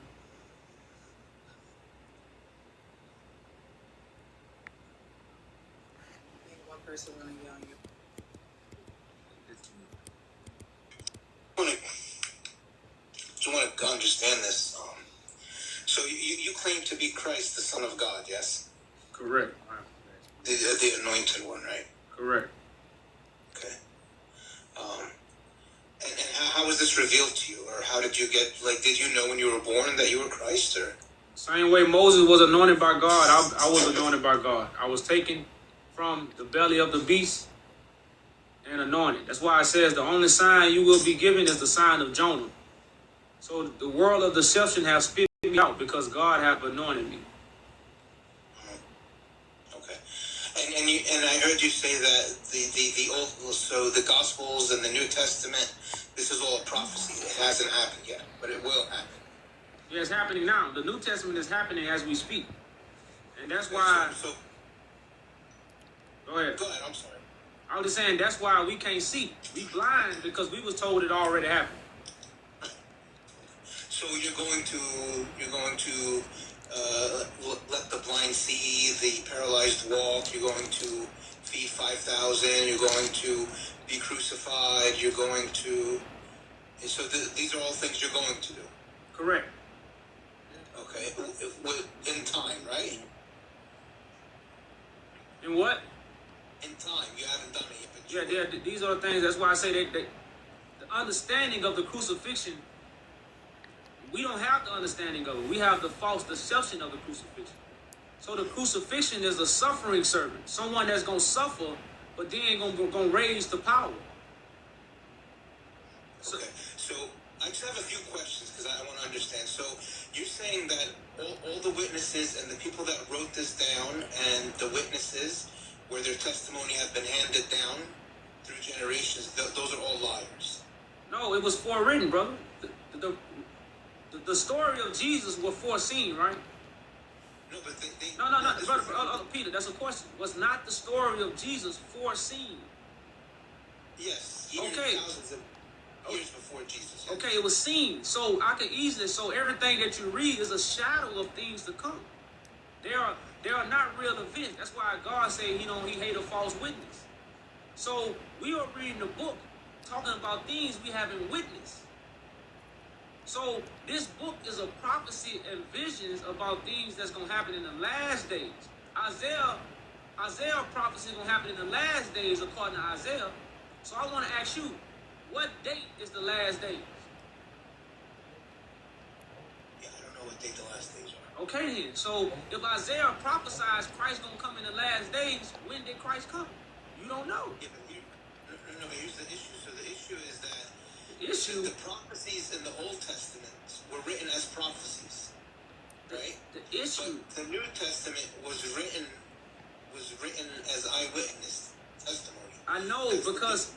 I think one person wanna be on you. I want to understand this. So you claim to be Christ, the Son of God, yes? Correct. The anointed one, right? Correct. Okay. And how was this revealed to you? Or how did you get, like, did you know when you were born that you were Christ? Or Same way Moses was anointed by God, I was anointed by God. I was taken from the belly of the beast and anointed. That's why it says the only sign you will be given is the sign of Jonah. So the world of deception has spit me out because God hath anointed me. okay. And I heard you say that the old, so the Gospels and the New Testament, This is all a prophecy. It hasn't happened yet, but it will happen. Yeah, it's happening now. The New Testament is happening as we speak. And that's why... Go ahead. Go ahead, I'm sorry. I was just saying, that's why we can't see. We blind because we was told it already happened. So you're going to let the blind see, the paralyzed walk. You're going to feed 5,000. You're going to be crucified. You're going to. So these are all things you're going to do. Correct. Okay. In time, right? In what? In time. You haven't done it yet. Yeah, these are the things. That's why I say that the understanding of the crucifixion. We don't have the understanding of it. We have the false deception of the crucifixion. So the crucifixion is a suffering servant, someone that's gonna suffer, but then gonna raise to power. Okay. So I just have a few questions because I want to understand. So you're saying that all the witnesses and the people that wrote this down and the witnesses where their testimony has been handed down through generations, those are all liars. No, it was forewritten, brother. The story of Jesus was foreseen, right? No, but No, brother, Peter, that's a question. Was not the story of Jesus foreseen? Yes. Okay. Thousands of years before Jesus. Yes. Okay, it was seen. So I could easily, so everything that you read is a shadow of things to come. They are not real events. That's why God said, he hate a false witness. So we are reading the book talking about things we haven't witnessed. So this book is a prophecy and visions about things that's going to happen in the last days. Isaiah prophecy is going to happen in the last days according to Isaiah. So I want to ask you, what date is the last days? Yeah, I don't know what date the last days are. Okay then. So if Isaiah prophesies Christ going to come in the last days, when did Christ come? You don't know. Yeah, but here's the issue. So the issue is that the prophecies in the Old Testament were written as prophecies, right? The issue. But the New Testament was written as eyewitness testimony. I know, because,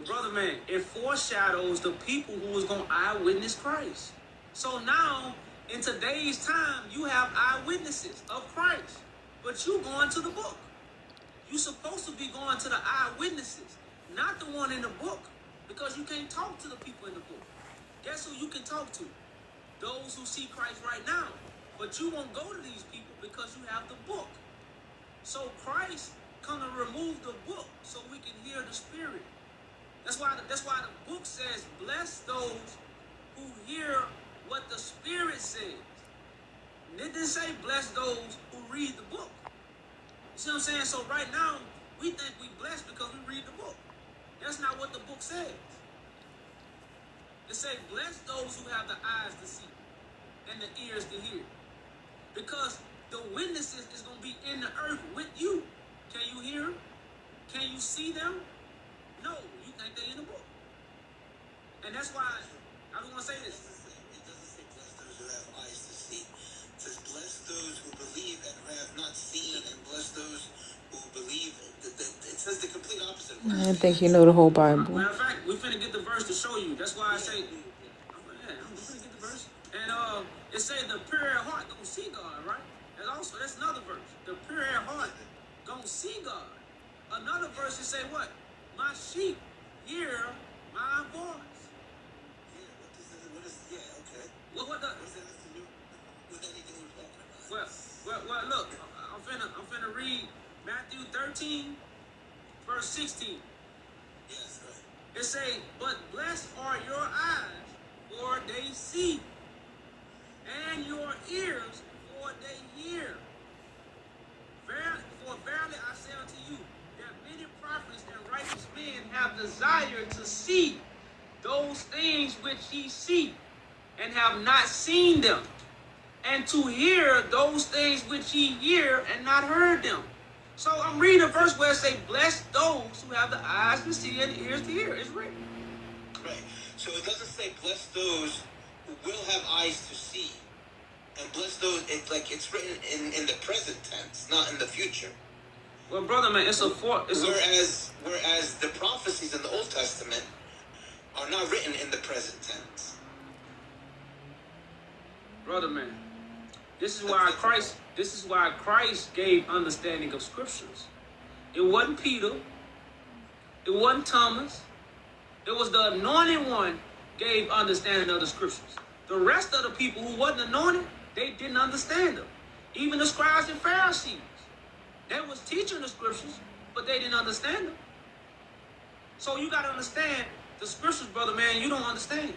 brother man, it foreshadows the people who was going to eyewitness Christ. So now, in today's time, you have eyewitnesses of Christ, but you going to the book. You supposed to be going to the eyewitnesses, not the one in the book. Because you can't talk to the people in the book. Guess who you can talk to? Those who see Christ right now. But you won't go to these people because you have the book. So Christ come to remove the book so we can hear the Spirit. That's why the book says, bless those who hear what the Spirit says. And it didn't say bless those who read the book. You see what I'm saying? So right now, we think we blessed because we read the book. That's not what the book says. It says, bless those who have the eyes to see and the ears to hear. Because the witnesses is going to be in the earth with you. Can you hear them? Can you see them? No, you think they're in the book. And that's why I was going to say this. It doesn't say bless those who have eyes to see. It says bless those who believe and who have not seen, and bless those who believe. It says the complete opposite. I think you know the whole Bible. Matter of fact, we finna get the verse to show you. That's why I say, I'm finna get the verse. And it say the pure at heart gonna see God, right? And also, that's another verse. The pure at heart gonna see God. Another verse it say what? My sheep hear my voice. What that anything we're talking about? Well, look, I'm finna read Matthew 13, verse 16. Yes, right. It say, but blessed are your eyes, for they see, and your ears, for they hear. For verily I say unto you, that many prophets and righteous men have desired to see those things which ye see, and have not seen them, and to hear those things which ye hear, and not heard them. So I'm reading a verse where it say, bless those who have the eyes to see and the ears to hear. It's written. Right. So it doesn't say bless those who will have eyes to see. And bless those, it's written in the present tense, not in the future. Well, brother man, whereas the prophecies in the Old Testament are not written in the present tense. Brother man, this is why Christ gave understanding of scriptures. It wasn't Peter, it wasn't Thomas, it was the anointed one gave understanding of the scriptures. The rest of the people who wasn't anointed, they didn't understand them. Even the scribes and Pharisees, they was teaching the scriptures, but they didn't understand them. So you got to understand the scriptures, brother man. You don't understand.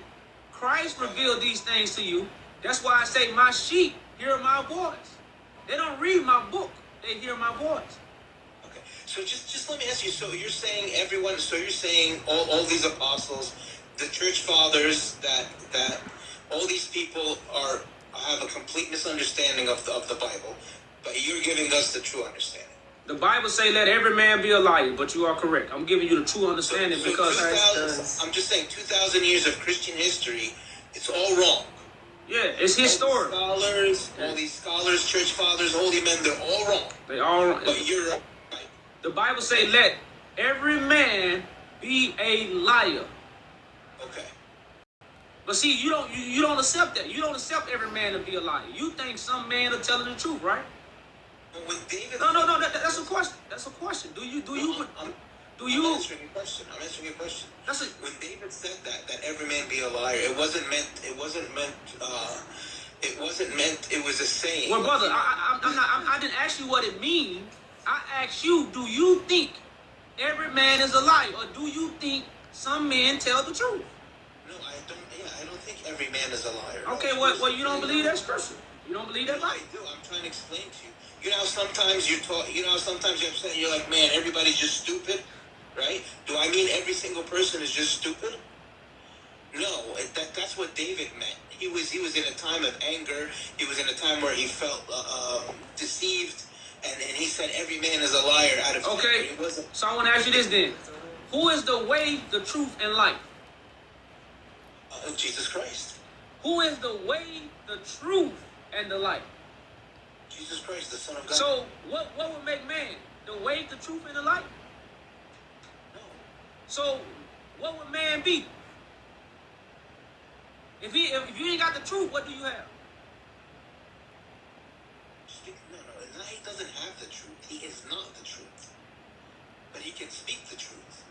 Christ revealed these things to you. That's why I say my sheep hear my voice. They don't read my book. They hear my voice. Okay. So just let me ask you. So you're saying everyone. So you're saying all these apostles, the church fathers, that all these people have a complete misunderstanding of the Bible, but you're giving us the true understanding. The Bible say let every man be a liar, but you are correct. I'm giving you the true understanding because I'm just saying 2,000 years of Christian history, it's all wrong. Yeah, it's historic. All these scholars, church fathers, holy men, they're all wrong. They all wrong. But you're right. The Bible say let every man be a liar. Okay. But see, you don't accept that. You don't accept every man to be a liar. You think some man are telling the truth, right? Well, with David, no. That's a question. That's a question. I'm answering your question. When David said that every man be a liar, it wasn't meant. It was a saying. Well, brother, I didn't ask you what it means. I asked you, do you think every man is a liar, or do you think some men tell the truth? No, I don't. Yeah, I don't think every man is a liar. Okay, well, you don't believe that scripture. You don't believe that lie. I do. I'm trying to explain to you. You know how sometimes you talk. You know how sometimes you're upset. You're like, man, everybody's just stupid, right? Do I mean every single person is just stupid? No, that's what David meant. He was in a time of anger. He was in a time where he felt deceived, and he said every man is a liar out of okay. So I want to ask you this then: who is the way, the truth, and life? Jesus Christ. Who is the way, the truth, and the life? Jesus Christ, the Son of God. So what would make man? The way, the truth, and the life? No. So what would man be? If you ain't got the truth, what do you have? No, he doesn't have the truth. He is not the truth. But he can speak the truth.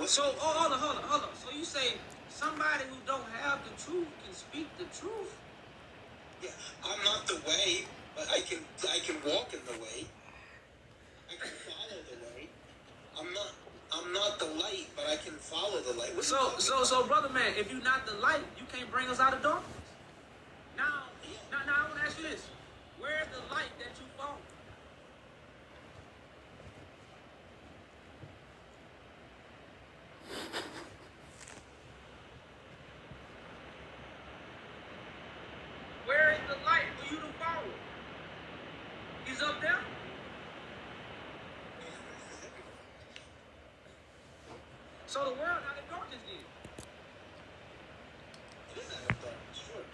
So hold on. So you say somebody who don't have the truth can speak the truth? Yeah, I'm not the way, but I can walk in the way. I can follow the way. I'm not the light, but I can follow the light. So brother man, if you're not the light, you can't bring us out of darkness. Now I want to ask you this: where's the light that you follow? Where is the light for you to follow? He's up there. So the world not in darkness then. It is out of darkness, sure.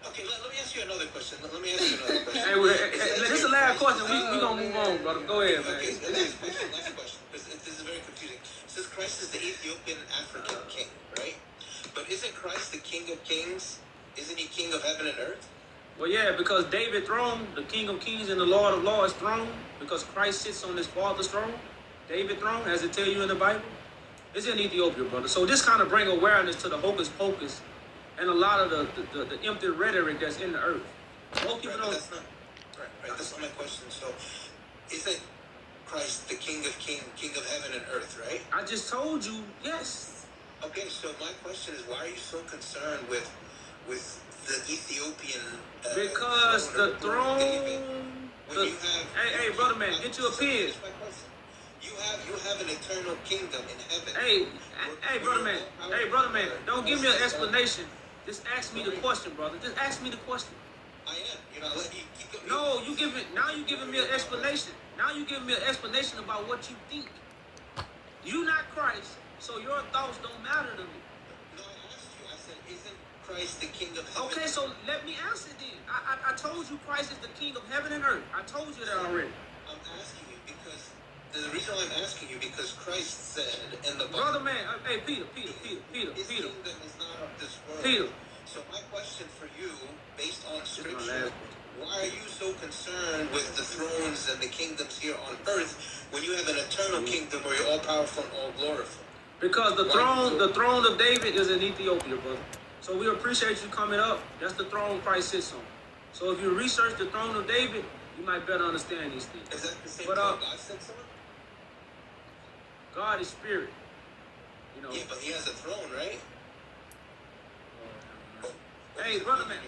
Okay, let me ask you another question. Hey, this is the last question. We gonna move on, brother. Go ahead, man. Okay, last question. This is very confusing. It says Christ is the Ethiopian African king, right? But isn't Christ the King of Kings? Isn't he King of heaven and earth? Well, yeah, because David throne, the King of Kings and the Lord of Lords throne, because Christ sits on his Father's throne, David throne, as it tell you in the Bible, is in Ethiopia, brother. So this kind of bring awareness to the hocus pocus and a lot of the empty rhetoric that's in the earth. Most people don't. That's not my question. So, isn't Christ the King of heaven and earth, right? I just told you, yes. Okay, so my question is, why are you so concerned with the Ethiopian? Because the throne. Hey, brother man, get you a pen. You have an eternal kingdom in heaven. Hey, brother man, don't give me an explanation. Just ask me the question, brother. Just ask me the question. I am. No, you giving me an explanation. Now you giving me an explanation about what you think. You not Christ, so your thoughts don't matter to me. No, I asked you. I said, isn't Christ the King of heaven? Okay, so let me answer then. I told you Christ is the King of heaven and earth. I told you that already. I'm asking you because the reason reason why I'm asking you, because Christ said in the Bible, Brother man, hey, Peter. his kingdom is not of this world. Peter. So my question for you, based on scripture, why are you so concerned with the thrones and the kingdoms here on earth when you have an eternal kingdom where you're all powerful and all glorified? Because the throne of David is in Ethiopia, brother. So we appreciate you coming up. That's the throne Christ sits on. So if you research the throne of David, you might better understand these things. Is that the same throne God sits on? God is spirit. You know. Yeah, but he has a throne, right? Hey, brother man.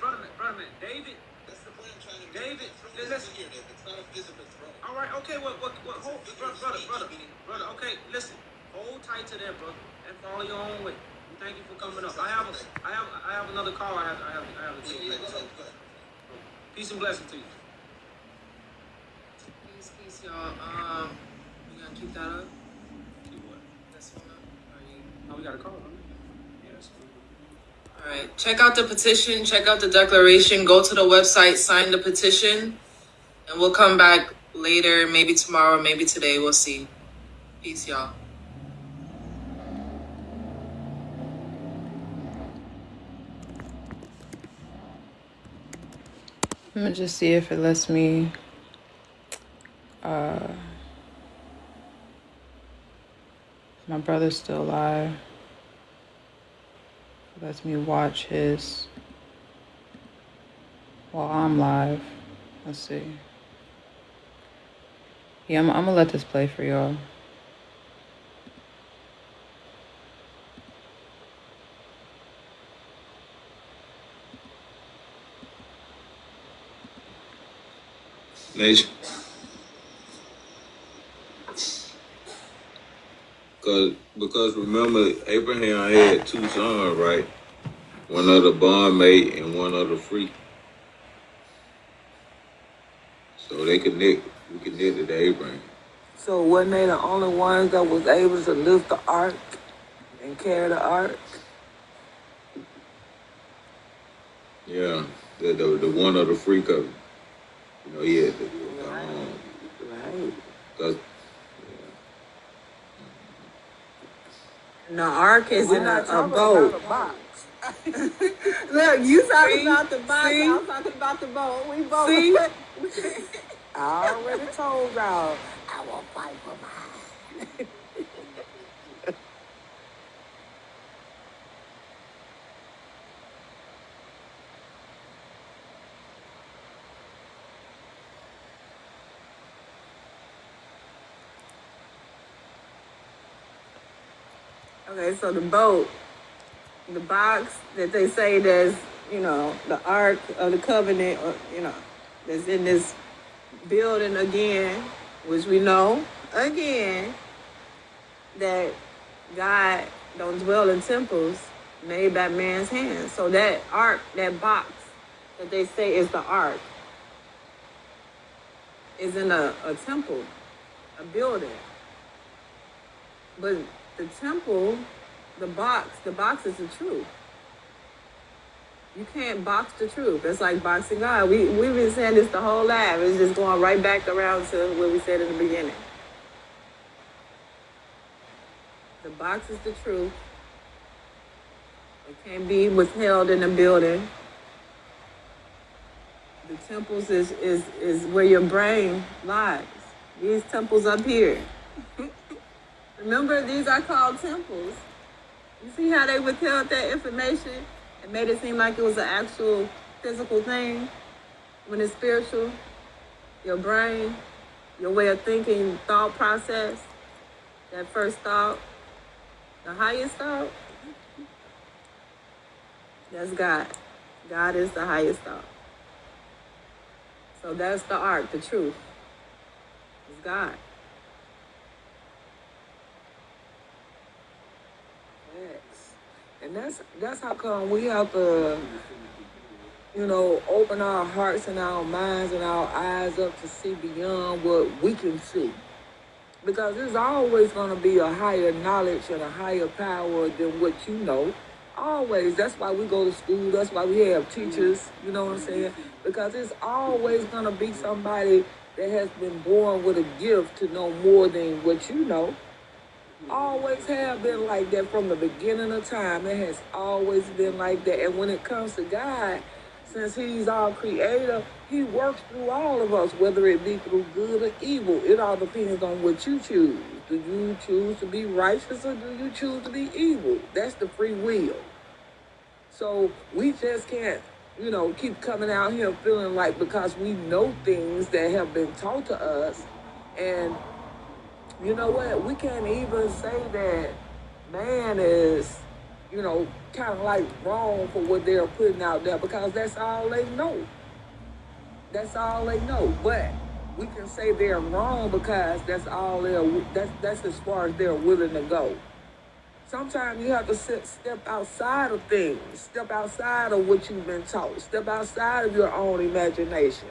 David. That's the point I'm trying to make. David, listen. It's not a physical throne. All right, okay, hold, brother, okay, listen. Hold tight to that, brother, and follow your own way. Thank you for coming up. I have another call. I have to take. Peace and blessings to you. Peace, y'all. We gotta keep that up. Keep what? This one up. Oh, we got a call, huh? Yes. All right. Check out the petition. Check out the declaration. Go to the website. Sign the petition, and we'll come back later. Maybe tomorrow. Maybe today. We'll see. Peace, y'all. I'm gonna just see if it lets me my brother's still alive. It lets me watch his while I'm live. Let's see. Yeah, I'm gonna let this play for y'all. Nation. Because remember, Abraham had two sons, right? One of the bondmate and one of the free. So we connected to Abraham. So wasn't they the only ones that was able to lift the ark and carry the ark? Yeah, the one of the free covenant. You know, he had right. The ark is in a boat. Look, you talking about the box, I'm talking about the boat. We both. See? I already told y'all, I will fight for mine. Okay, so the boat, the box that they say there's, the Ark of the Covenant, that's in this building again, which we know, again, that God don't dwell in temples made by man's hands. So that Ark, that box that they say is the Ark, is in a temple, a building. But the temple, the box is the truth. You can't box the truth. It's like boxing God. We've been saying this the whole life. It's just going right back around to what we said in the beginning. The box is the truth. It can't be withheld in a building. The temples is where your brain lies. These temples up here. Remember, these are called temples. You see how they withheld that information and made it seem like it was an actual physical thing? When it's spiritual, your brain, your way of thinking, thought process, that first thought, the highest thought, that's God. God is the highest thought. So that's the Ark, the truth. It's God. And that's how come we have to, open our hearts and our minds and our eyes up to see beyond what we can see. Because there's always going to be a higher knowledge and a higher power than what you know. Always. That's why we go to school. That's why we have teachers, you know what I'm saying? Because it's always going to be somebody that has been born with a gift to know more than what you know. Always have been like that from the beginning of time. It has always been like that. And when it comes to God, since he's our creator, he works through all of us, whether it be through good or evil. It all depends on what you choose. Do you choose to be righteous or do you choose to be evil? That's the free will. So we just can't, keep coming out here feeling like because we know things that have been taught to us. And you know what? We can't even say that man is, kind of like wrong for what they're putting out there because that's all they know. That's all they know. But we can say they're wrong because that's as far as they're willing to go. Sometimes you have to step outside of things, step outside of what you've been taught, step outside of your own imagination.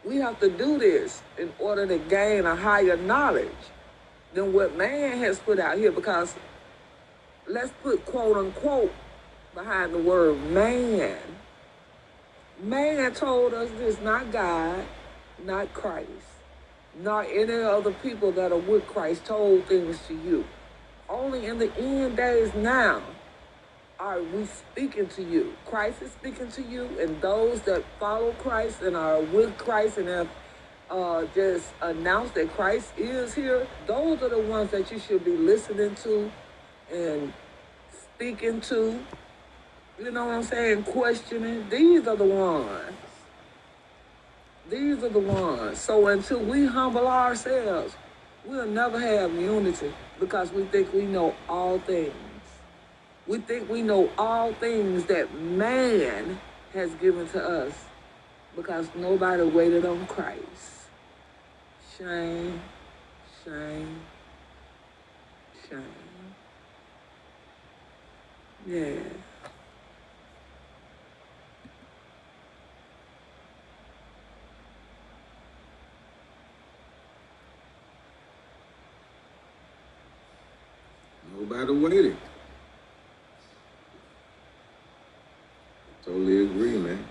We have to do this in order to gain a higher knowledge than what man has put out here, because let's put quote unquote behind the word man. Man told us this, not God, not Christ, not any other people that are with Christ told things to you. Only in the end days now are we speaking to you. Christ is speaking to you, and those that follow Christ and are with Christ and have just announced that Christ is here, those are the ones that you should be listening to and speaking to. You know what I'm saying? Questioning. These are the ones. These are the ones. So until we humble ourselves, we'll never have unity because we think we know all things. We think we know all things that man has given to us because nobody waited on Christ. Shame, shame, shame. Yeah. Nobody waited. Totally agree, man.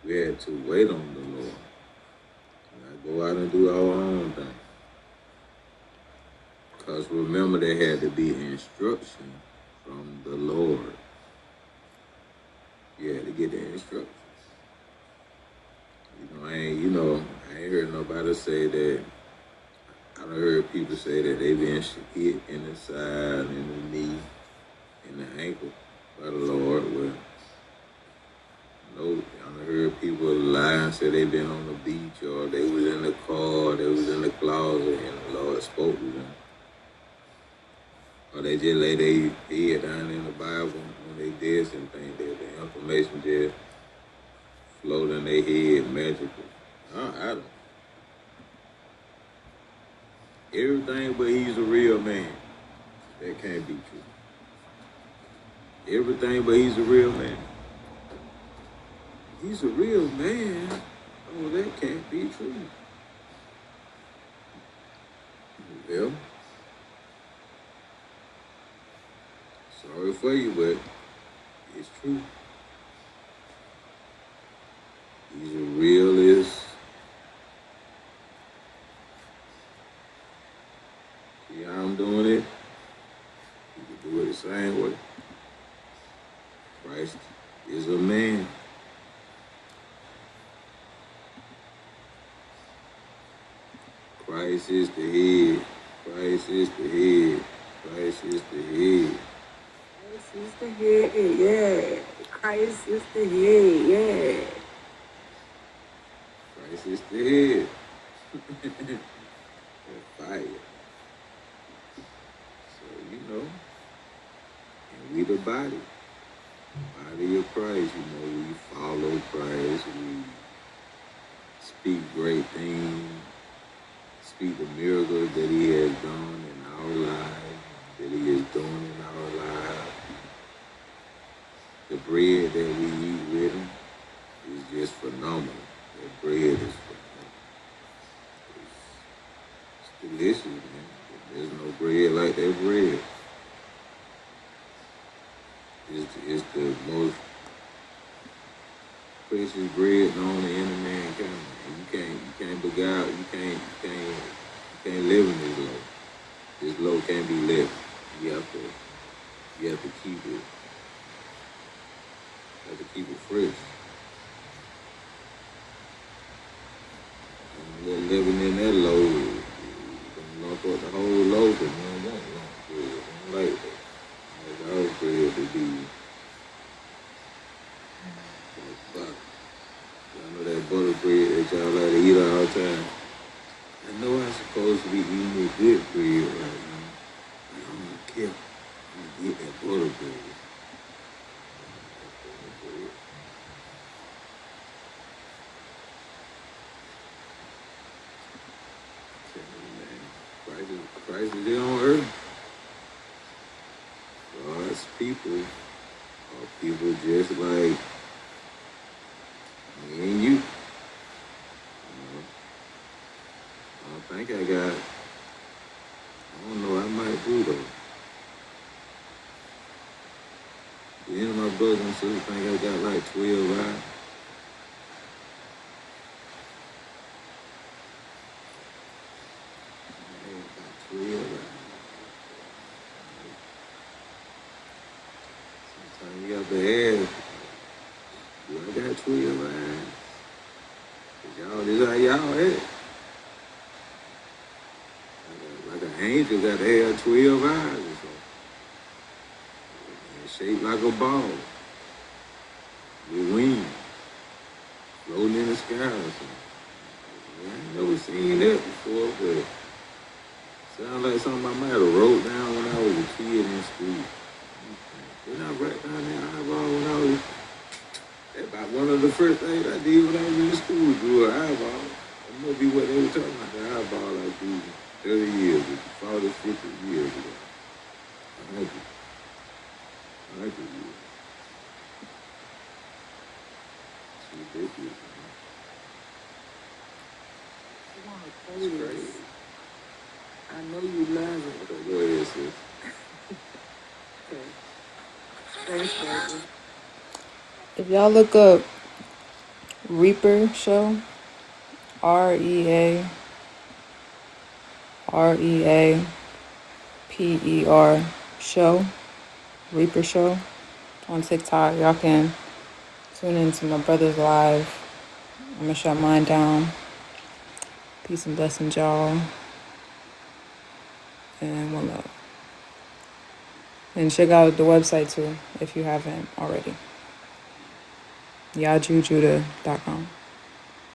We had to wait on the Lord. Not go out and do our own thing. Because remember, there had to be instruction from the Lord. You had to get the instructions. I ain't heard nobody say that. I done heard people say that they been hit in the side, in the knee, in the ankle by the Lord. Well, no, I done heard people lie and say they been on the beach or they was in the car, they was in the closet, and the Lord spoke to them. Or they just lay their head down in the Bible when they did some things that the information just float in their head magically. I don't. Everything but he's a real man. That can't be true. Everything but he's a real man. He's a real man. Oh, that can't be true. Well, sorry for you, but it's true. He's a realist. See how I'm doing it? You can do it the same way. Christ is a man. Christ is the head. Christ is the head. Christ is the head. Christ is the head, yeah. Christ is the head, yeah. Christ is the head. Fire. So, and we the body. Body of Christ, we follow Christ. We speak great things. Speak the miracles that he has done in our lives, that he is doing in our lives. The bread that we eat with him is just phenomenal. That bread is phenomenal. It's delicious, man. There's no bread like that bread. It's the most precious bread known to any mankind. And you can't beguile, you can't live in this law. This law can't be left. You have to keep it. You have to keep it fresh. And you're living in that law. Don't lump up the whole law because you don't want lump bread. You don't like that. Like our bread to be like butter. Y'all know that butter bread that y'all like to eat all the time. I know I'm supposed to be eating this good bread right now. But I'm not careful. I'm gonna get that butter bread. Christ is here on earth. God's people are people just like me and you. I think I don't know, I might do though. The end of my brothers and sisters think I got like 12 eyes. Sometimes you got to ask, do I got 12 eyes? Cause y'all, this how y'all at. Like an angel got to have 12 eyes or something. And shaped like a ball. With wings. Floating in the sky or something. I ain't never seen that before, but sound like something I might have wrote down when I was a kid in school. Didn't I write down that eyeball when I was... That's about one of the first things I did when I was in school, drew an eyeball. That must be what they were talking about, the eyeball I drew 30 years ago, 40, 50 years ago. 100 years. It's ridiculous, man. I want to play this. Crazy. I know you love it. Okay, go ahead, sis. Okay. Thanks, baby. If y'all look up Reaper Show, REAPER Show, Reaper Show on TikTok, y'all can tune into my brother's live. I'm gonna shut mine down. Peace and blessings, y'all. And one love. And check out the website too if you haven't already. YajuJudah.com.